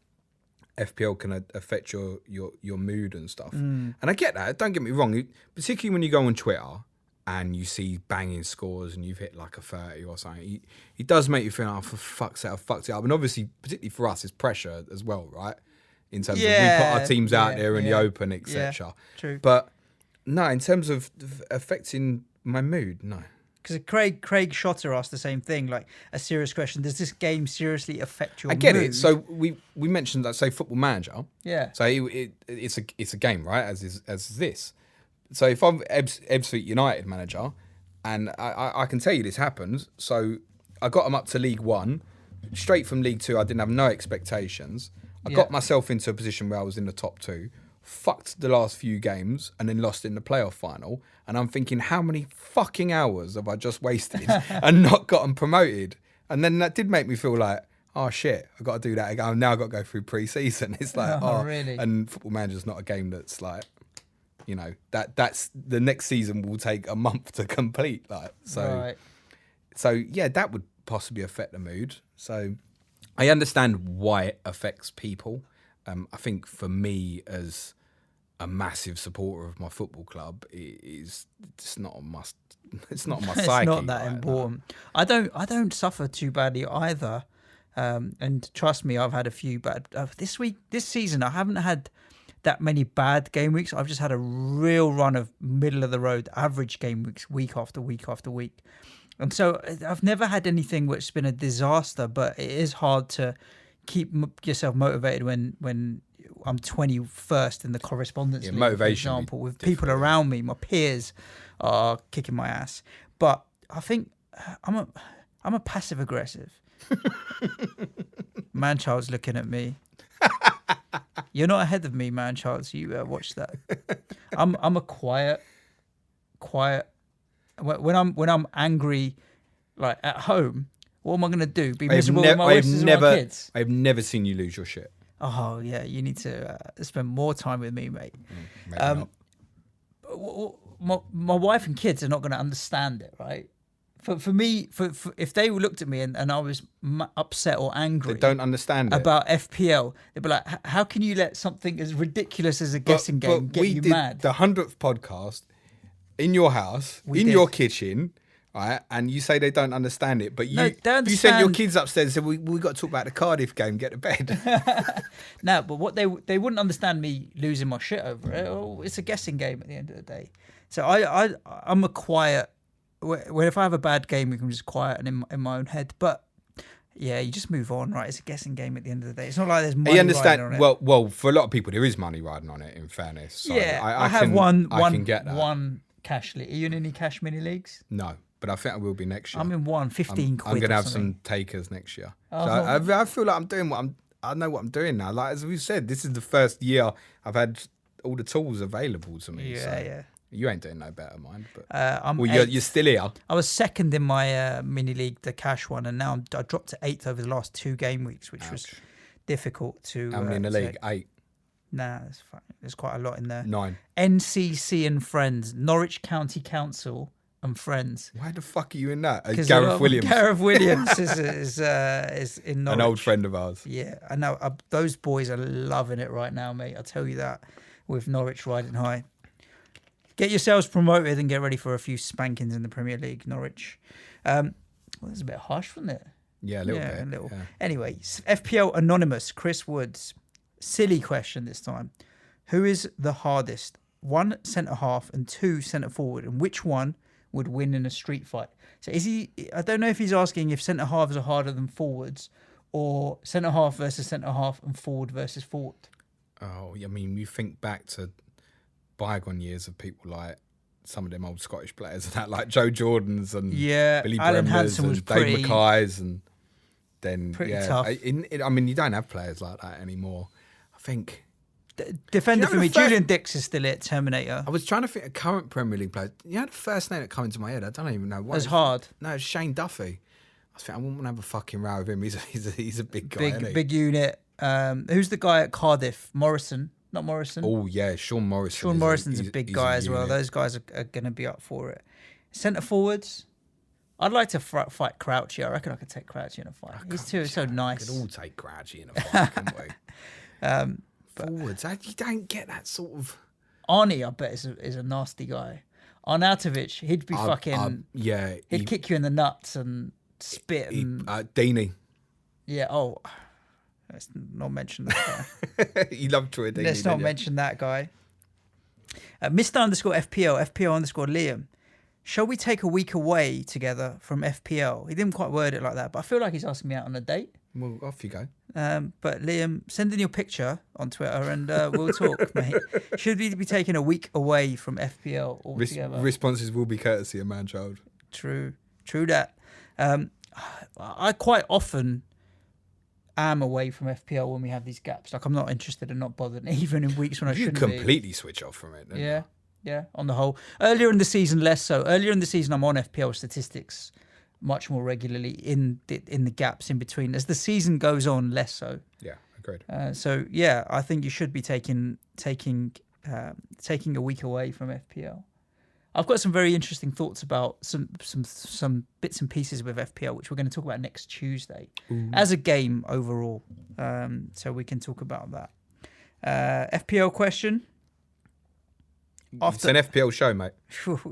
FPL can affect your mood and stuff, and I get that. Don't get me wrong, particularly when you go on Twitter and you see banging scores and you've hit like a 30 or something, it does make you feel, for fuck's sake, I've fucked it up. And obviously, particularly for us, it's pressure as well, right? In terms of we put our teams out there in the open, etc. Yeah, true. But no, in terms of affecting my mood, no. Because Craig Schotter asked the same thing, like a serious question. Does this game seriously affect your mood? I get it. So we mentioned that, say, Football Manager. Yeah. So it's a game, right? As this. So if I'm Ebbsfleet United manager, and I can tell you this happened. So I got them up to League One, straight from League Two. I didn't have no expectations. I got myself into a position where I was in the top two, fucked the last few games, and then lost in the playoff final. And I'm thinking, how many fucking hours have I just wasted and not gotten promoted? And then that did make me feel like, oh shit, I've got to do that again. Now I've got to go through pre-season. It's like, really? And Football Manager's not a game that's like, that's the next season will take a month to complete. Like, so yeah, that would possibly affect the mood. So I understand why it affects people. I think for me, as a massive supporter of my football club, it's not on my it's not on my psyche. It's not that important. No. I don't suffer too badly either. And trust me, I've had a few bad this season. I haven't had that many bad game weeks. I've just had a real run of middle of the road average game weeks, week after week after week. And so I've never had anything which has been a disaster, but it is hard to keep yourself motivated when I'm 21st in the correspondence league, motivation, for example, with people around me. My peers are kicking my ass. But I think I'm a passive aggressive. Man-child's looking at me. You're not ahead of me, man-child, so you watch that. I'm a quiet. When I'm angry, like at home, what am I going to do? Be miserable with my voices and my kids? I've never seen you lose your shit. Oh, yeah, you need to spend more time with me, mate. Maybe not. My wife and kids are not going to understand it, right? For me, if they looked at me and I was upset or angry, they don't understand about FPL, they'd be like, "How can you let something as ridiculous as a guessing game get you mad?" The 100th podcast in your house, your kitchen, right? And you say they don't understand it, but No, you they you sent your understand- kids upstairs and said, we got to talk about the Cardiff game, get to bed. No, but what they wouldn't understand me losing my shit over it. Oh, it's a guessing game at the end of the day. So I'm a quiet. When if I have a bad game, I'm just quiet and in my own head. But yeah, you just move on, right? It's a guessing game at the end of the day. It's not like there's money You understand? riding on it. Well, for a lot of people, there is money riding on it. In fairness, so yeah, I have can get that. one cash league. Are you in any cash mini leagues? No, but I think I will be next year. I'm in one, 15 quid. I'm going to or have something. some takers next year. Oh. So I feel like I'm doing I know what I'm doing now. Like as we've said, this is the first year I've had all the tools available to me. Yeah, so yeah. You ain't doing no better, mind. But I'm well, eighth. you're still here. I was second in my mini league, the cash one, and now I dropped to 8th over the last 2 game weeks, which was difficult to. How many in the league? 8. Nah, it's fine. There's quite a lot in there. 9. NCC and Friends, Norwich County Council and Friends. Why the fuck are you in that? 'Cause Gareth Williams, Gareth Williams is in Norwich. an old friend of ours. Yeah, I know. Those boys are loving it right now, mate. I'll tell you that. With Norwich riding high. Get yourselves promoted and get ready for a few spankings in the Premier League, Norwich. Well, that's a bit harsh, wasn't it? Yeah, a little Yeah, bit. a little. Yeah. Anyway, FPL Anonymous, Chris Woods. Silly question this time. Who is the hardest? 1 centre half and 2 centre forward, and which one would win in a street fight? So is he? I don't know if he's asking if centre halves are harder than forwards, or centre half versus centre half and forward versus forward. Oh, I mean, you think back to bygone years of people like some of them old Scottish players and that, like Joe Jordans and Yeah, Billy Alan Bremners Hansen was and Dave pretty Mackay's, and then tough. I mean, you don't have players like that anymore. I think Defender Do for you know me, the first- Julian Dix is still it. Terminator. I was trying to think of current Premier League players. You know the first name that came into my head? I don't even know what. That's hard. No, it's Shane Duffy. I was thinking I wouldn't have a fucking row with him. He's a big guy. isn't he? Big unit. Who's the guy at Cardiff? Morrison. Not Morrison. Oh yeah, Sean Morrison. Sean Morrison's a big guy as well. unit. Those guys are going to be up for it. Centre forwards. I'd like to fight Crouchy. I reckon I could take Crouchy in a fight. He's so We nice. could all take Grouchy in a fight, couldn't we? Forwards, you don't get that sort of. Arnie, I bet, is a nasty guy. Arnautovic, he'd be fucking. Yeah, He'd kick you in the nuts and spit and. Deeney. Yeah. Oh, let's not mention that guy. You love Troy Deeney. Let's not mention that guy. Mr. FPL _ Liam. Shall we take a week away together from FPL? He didn't quite word it like that, but I feel like he's asking me out on a date. Well, off you go. But Liam, send in your picture on Twitter and we'll talk, mate. Should we be taking a week away from FPL altogether? Responses will be courtesy of man-child. True that. I quite often am away from FPL when we have these gaps. Like I'm not interested and not bothered, even in weeks when I You shouldn't be. completely switch off from it. Don't you? Yeah, on the whole. Earlier in the season, less so. Earlier in the season, I'm on FPL statistics much more regularly in the gaps in between. As the season goes on, less so. Yeah, agreed. So yeah, I think you should be taking a week away from FPL. I've got some very interesting thoughts about some bits and pieces with FPL, which we're going to talk about next Tuesday as a game overall. So we can talk about that. FPL question. It's an FPL show, mate.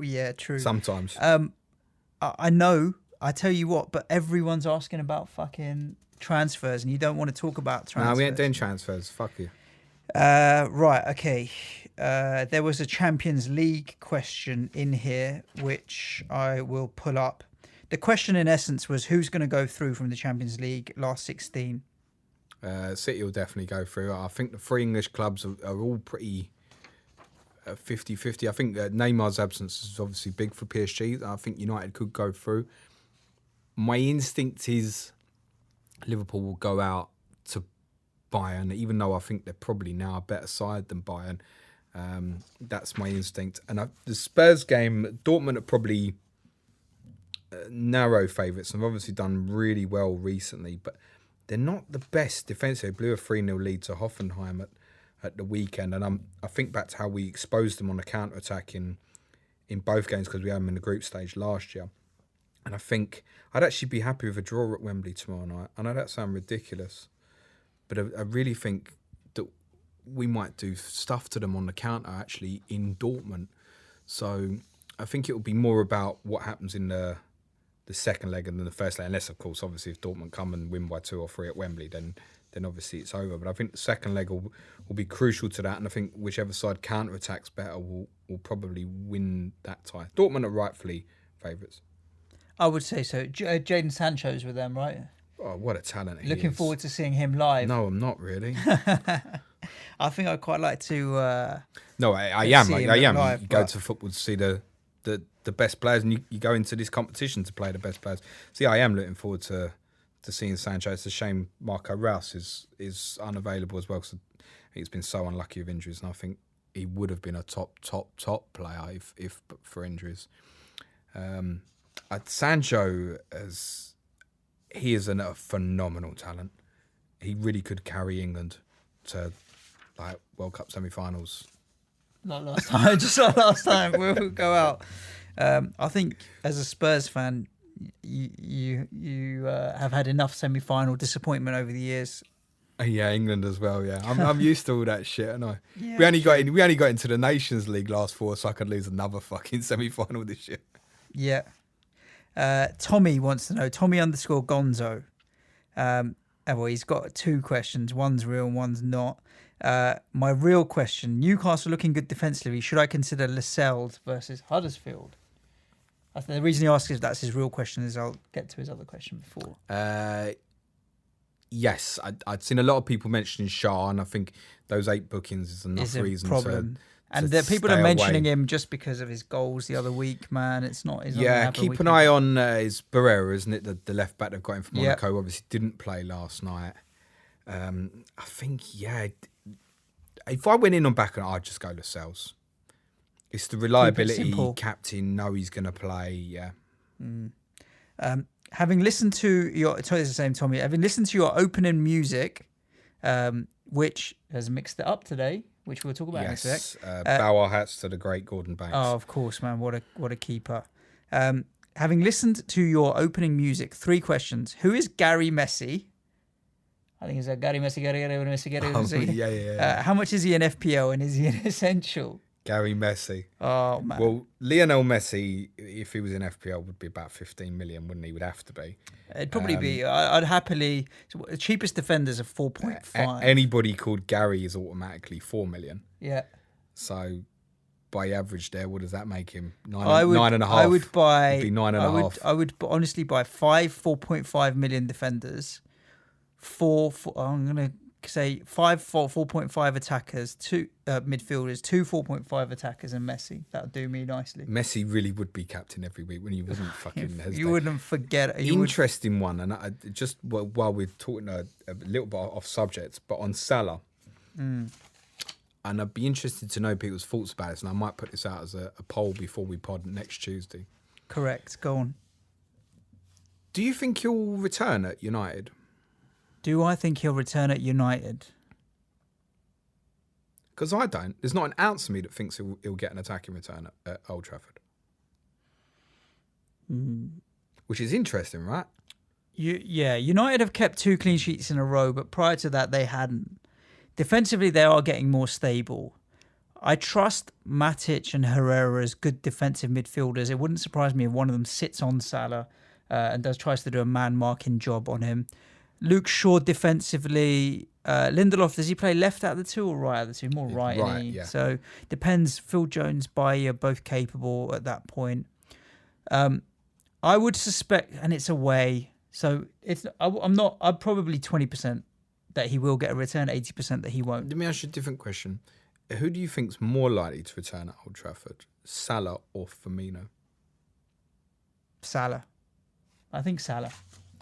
Yeah, true. Sometimes. I know. I tell you what, but everyone's asking about fucking transfers, and you don't want to talk about transfers. No, we ain't doing transfers. Fuck you. Right, okay. There was a Champions League question in here, which I will pull up. The question, in essence, was who's going to go through from the Champions League last 16? City will definitely go through. I think the 3 English clubs are all pretty 50-50. I think Neymar's absence is obviously big for PSG. I think United could go through. My instinct is Liverpool will go out to Bayern, even though I think they're probably now a better side than Bayern. That's my instinct. And the Spurs game, Dortmund are probably narrow favourites. They've obviously done really well recently, but they're not the best defensively. They blew a 3-0 lead to Hoffenheim at the weekend. And I think back to how we exposed them on the counter-attack in both games because we had them in the group stage last year. And I think I'd actually be happy with a draw at Wembley tomorrow night. I know that sounds ridiculous, but I really think that we might do stuff to them on the counter actually in Dortmund. So I think it will be more about what happens in the the second leg and then the first leg. Unless, of course, obviously, if Dortmund come and win by 2 or 3 at Wembley, then obviously it's over. But I think the second leg will be crucial to that, and I think whichever side counter-attacks better will probably win that tie. Dortmund are rightfully favourites. I would say so. Jadon Sancho's with them, right? Oh, what a talent he Looking is. forward to seeing him live. No, I'm not really. I think I'd quite like to... No, I am. I am. Live, you go to football to see the best players, and you go into this competition to play the best players. See, I am looking forward to seeing Sancho. It's a shame Marco Reus is unavailable as well, because he's been so unlucky with injuries, and I think he would have been a top player if but for injuries. Sancho, he is a phenomenal talent. He really could carry England to like World Cup semi-finals. Not last time, just like last time. We'll go out. I think as a Spurs fan, you have had enough semi-final disappointment over the years. Yeah, England as well. Yeah, I'm used to all that shit. I know. Yeah, we only got into the Nations League last 4, so I could lose another fucking semi-final this year. Yeah. Tommy wants to know. Tommy_Gonzo. Well, he's got 2 questions. One's real and one's not. My real question: Newcastle looking good defensively. Should I consider Lascelles versus Huddersfield? I think the reason he asks if that's his real question is I'll get to his other question before. Yes, I'd seen a lot of people mentioning Shah, and I think those 8 bookings is enough reason problem. to the people are mentioning away. him just because of his goals the other week, man. It's not. Keep an eye on is Barrera, isn't it? The left back they've got him from Monaco. Obviously didn't play last night. I think if I went in on back, I'd just go Lascelles. It's the reliability. Captain, know he's going to play. Yeah. Having listened to your, it's the same, Tommy. Having listened to your opening music, which has mixed it up today, which we'll talk about in a sec. Bow our hats to the great Gordon Banks. Oh, of course, man. What a keeper. Having listened to your opening music, 3 questions. Who is Gary Messi? I think it's Gary Messi. Yeah. How much is he in FPL, and is he an essential? Gary Messi. Oh, man. Well, Lionel Messi, if he was in FPL, would be about 15 million, wouldn't he? Would have to be. It'd probably be. I'd happily. The cheapest defenders are 4.5. Anybody called Gary is automatically 4 million. Yeah. So, by average, there, what does that make him? 9.5. I would buy. It'd be 9.5. I would honestly buy 4.5 million defenders. I'm gonna say 4.5 attackers, 2 midfielders, 2 4.5 attackers, and Messi. That would do me nicely. Messi really would be captain every week when he wasn't fucking hesitate. You wouldn't forget it. Interesting one, and just while we're talking a little bit off subject, but on Salah, and I'd be interested to know people's thoughts about this, and I might put this out as a poll before we pod next Tuesday. Correct. Go on. Do you think he'll return at United? Do I think he'll return at United? Because I don't. There's not an ounce of me that thinks he'll get an attacking return at Old Trafford. Which is interesting, right? United have kept 2 clean sheets in a row, but prior to that, they hadn't. Defensively, they are getting more stable. I trust Matic and Herrera as good defensive midfielders. It wouldn't surprise me if one of them sits on Salah and tries to do a man-marking job on him. Luke Shaw defensively. Lindelof, does he play left out of the 2 or right out of the 2? More right, isn't he? Yeah. So depends. Phil Jones, Bailly, both capable at that point. I would suspect, and it's away, so I'm probably 20% that he will get a return, 80% that he won't. Let me ask you a different question. Who do you think's more likely to return at Old Trafford, Salah or Firmino? Salah. I think Salah.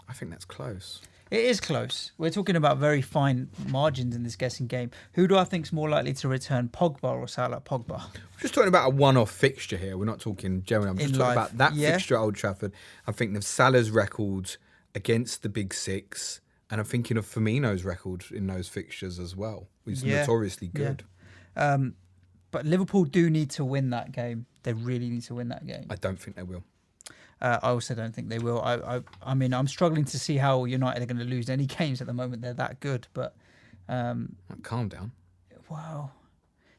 I think that's close. It is close. We're talking about very fine margins in this guessing game. Who do I think's more likely to return, Pogba or Salah? Pogba. We're just talking about a one-off fixture here. We're not talking generally. I'm just talking about that fixture at Old Trafford. I'm thinking of Salah's record against the Big Six, and I'm thinking of Firmino's record in those fixtures as well. He's notoriously good. Yeah. But Liverpool do need to win that game. They really need to win that game. I don't think they will. I also don't think they will. I mean, I'm struggling to see how United are going to lose any games at the moment. They're that good, but calm down. Wow,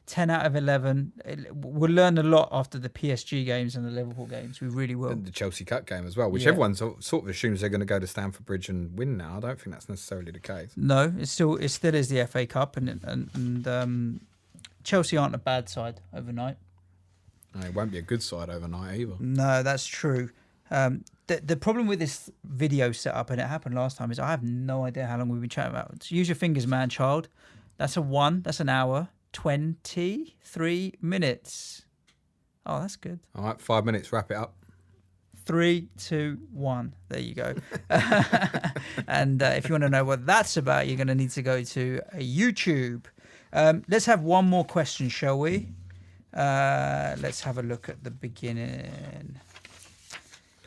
10 out of 11. We'll learn a lot after the PSG games and the Liverpool games. We really will. And the Chelsea Cup game as well, which everyone sort of assumes they're going to go to Stamford Bridge and win now. I don't think that's necessarily the case. No, it still is the FA Cup, and Chelsea aren't a bad side overnight. No, it won't be a good side overnight either. No, that's true. The problem with this video setup, and it happened last time, is I have no idea how long we've been chatting about. So use your fingers, man, child. That's an hour, 23 minutes. Oh, that's good. All right, 5 minutes, wrap it up. 3, 2, 1. There you go. And if you want to know what that's about, you're going to need to go to YouTube. Let's have one more question, shall we? Let's have a look at the beginning.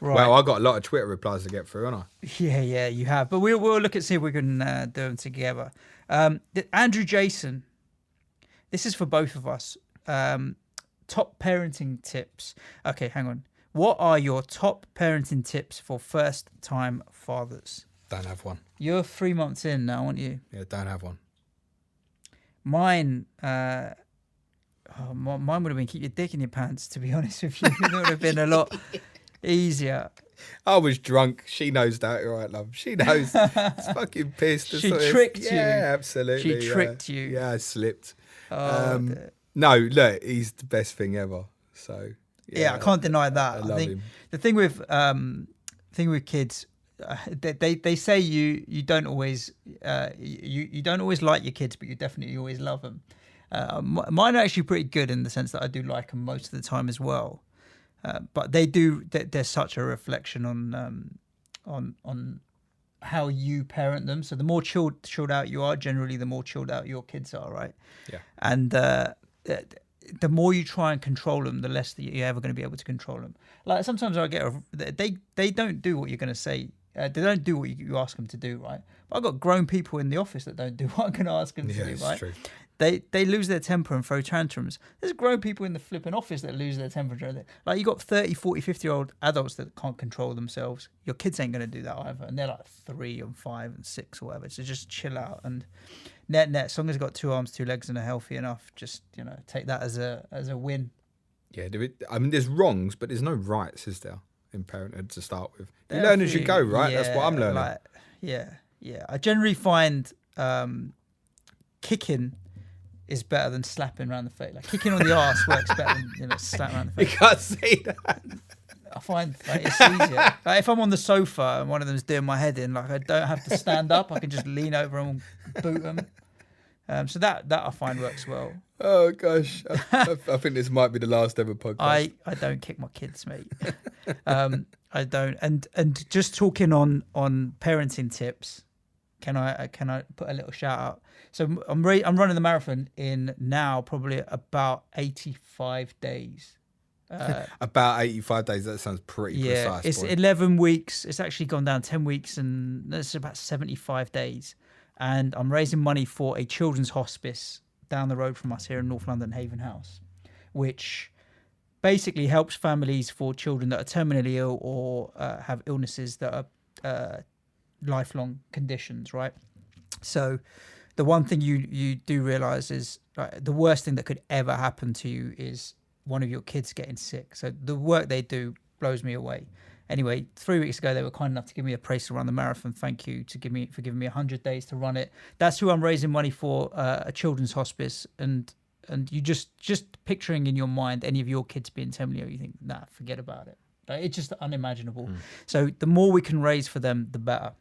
Right. Well, I got a lot of Twitter replies to get through, haven't I? Yeah, you have. But we'll look and see if we can do them together. Andrew Jason, this is for both of us. Top parenting tips. Okay, hang on. What are your top parenting tips for first-time fathers? Don't have one. You're 3 months in now, aren't you? Yeah, don't have one. Mine would have been keep your dick in your pants, to be honest with you. It would have been a lot easier. I was drunk. She knows that, right, love? She knows. It's fucking pissed. She tricked you. Yeah, absolutely. She tricked you. Yeah, I slipped. Oh, no, look, he's the best thing ever. So yeah, I can't deny that. I love him. The thing with kids, they say you don't always you don't always like your kids, but you definitely always love them. Mine are actually pretty good in the sense that I do like them most of the time as well. But they're such a reflection on how you parent them. So the more chilled out you are, generally the more chilled out your kids are, right? Yeah. And the more you try and control them, the less that you're ever going to be able to control them. Like sometimes I get they don't do what you're going to say. They don't do what you ask them to do, right? But I've got grown people in the office that don't do what I'm going to ask them to do, right? True. They lose their temper and throw tantrums. There's grown people in the flipping office that lose their temper. Like you got 30, 40, 50-year-old adults that can't control themselves. Your kids ain't going to do that either. And they're like 3 and 5 and 6 or whatever. So just chill out. And net, as long as they've got 2 arms, 2 legs and are healthy enough, just, take that as a win. Yeah, I mean, there's wrongs, but there's no rights, is there, in parenthood to start with? You learn as you go, right? Yeah, that's what I'm learning. Yeah. I generally find kicking is better than slapping around the face. Like kicking on the arse works better than slapping around the face. You can't say that. I find it's easier. Like if I'm on the sofa and one of them's doing my head in, like I don't have to stand up. I can just lean over and boot them. So that I find works well. Oh gosh, I think this might be the last ever podcast. I don't kick my kids, mate. I don't. And just talking on parenting tips. Can I put a little shout out? So I'm running the marathon in now probably about 85 days. About 85 days. That sounds pretty precise. It's 11 weeks. It's actually gone down 10 weeks, and that's about 75 days. And I'm raising money for a children's hospice down the road from us here in North London, Haven House, which basically helps families for children that are terminally ill or have illnesses that are lifelong conditions, right? So the one thing you do realize is the worst thing that could ever happen to you is one of your kids getting sick. So the work they do blows me away. Anyway, 3 weeks ago, they were kind enough to give me a price to run the marathon. Thank you for giving me 100 days to run it. That's who I'm raising money for, a children's hospice. And you just picturing in your mind any of your kids being terminally ill, you think, nah, forget about it. It's just unimaginable. So the more we can raise for them, the better.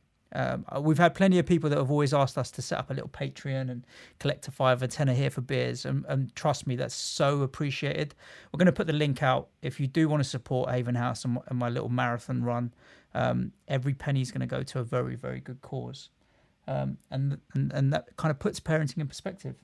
We've had plenty of people that have always asked us to set up a little Patreon and collect a $5 or $10 here for beers, and trust me, that's so appreciated. We're going to put the link out if you do want to support Haven House and my little marathon run. Every penny is going to go to a very, very good cause, and that kind of puts parenting in perspective.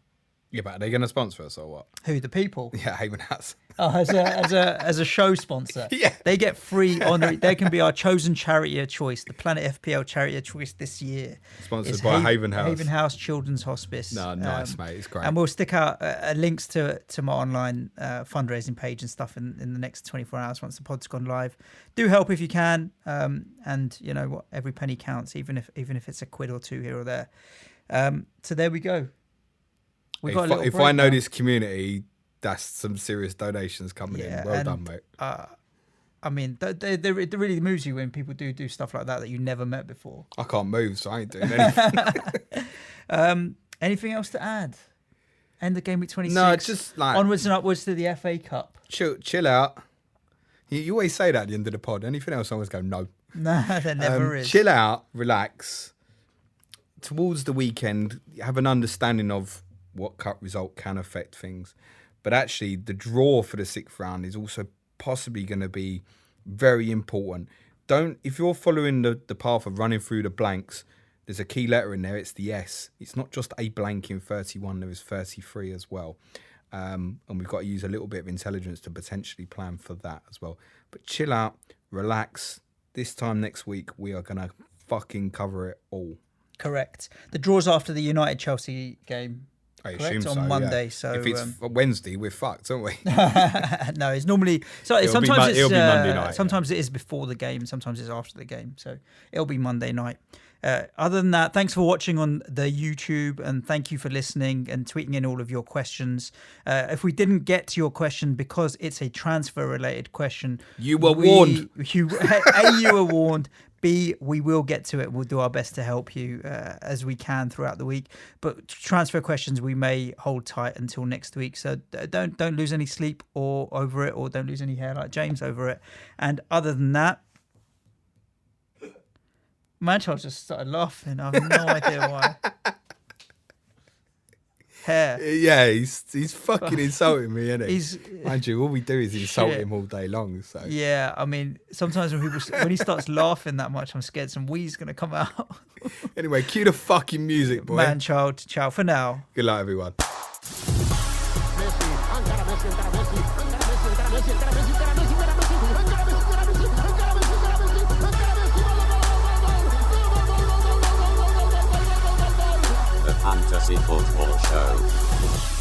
Yeah, but are they going to sponsor us or what? Who, the people? Yeah, Haven House. Oh, as a show sponsor. Yeah. They get free honorary. They can be our chosen charity of choice, the Planet FPL charity of choice this year. Sponsored by Haven House. Haven House Children's Hospice. No, nice, mate. It's great. And we'll stick out links to my online fundraising page and stuff in the next 24 hours once the pod's gone live. Do help if you can. And you know what? Every penny counts, even if it's a quid or two here or there. So there we go. We got a little if break I know now. this community, that's some serious donations coming in. Well done, mate. I mean, it really moves you when people do stuff like that you never met before. I can't move, so I ain't doing anything. Anything else to add? End of game week 26. No, it's just like onwards and upwards to the FA Cup. Chill out. You always say that at the end of the pod. Anything else, I always go no. No, there never is. Chill out, relax. Towards the weekend, have an understanding of what cup result can affect things. But actually, the draw for the 6th round is also possibly going to be very important. If you're following the path of running through the blanks, there's a key letter in there. It's the S. It's not just a blank in 31. There is 33 as well. And we've got to use a little bit of intelligence to potentially plan for that as well. But chill out, relax. This time next week, we are going to fucking cover it all. Correct. The draw's after the United-Chelsea game. I correct? assume so, On Monday. yeah. So if it's Wednesday, we're fucked, aren't we? No, it's normally it'll be Monday night. Sometimes it is before the game. Sometimes it's after the game. So it'll be Monday night. Other than that, thanks for watching on the YouTube, and thank you for listening and tweeting in all of your questions. If we didn't get to your question because it's a transfer-related question, you were warned. You were warned. B, we will get to it. We'll do our best to help you as we can throughout the week. But transfer questions we may hold tight until next week. So don't lose any sleep or over it, or don't lose any hair like James over it. And other than that, Manchal just started laughing. I have no idea why. Hair. Yeah, he's fucking insulting me, isn't he? Mind you, all we do is insult him all day long. So yeah, I mean, sometimes when he starts laughing that much, I'm scared some wee's gonna come out. Anyway, cue the fucking music, boy. Manchild, ciao for now. Good luck, everyone. The Fantasy Football Show.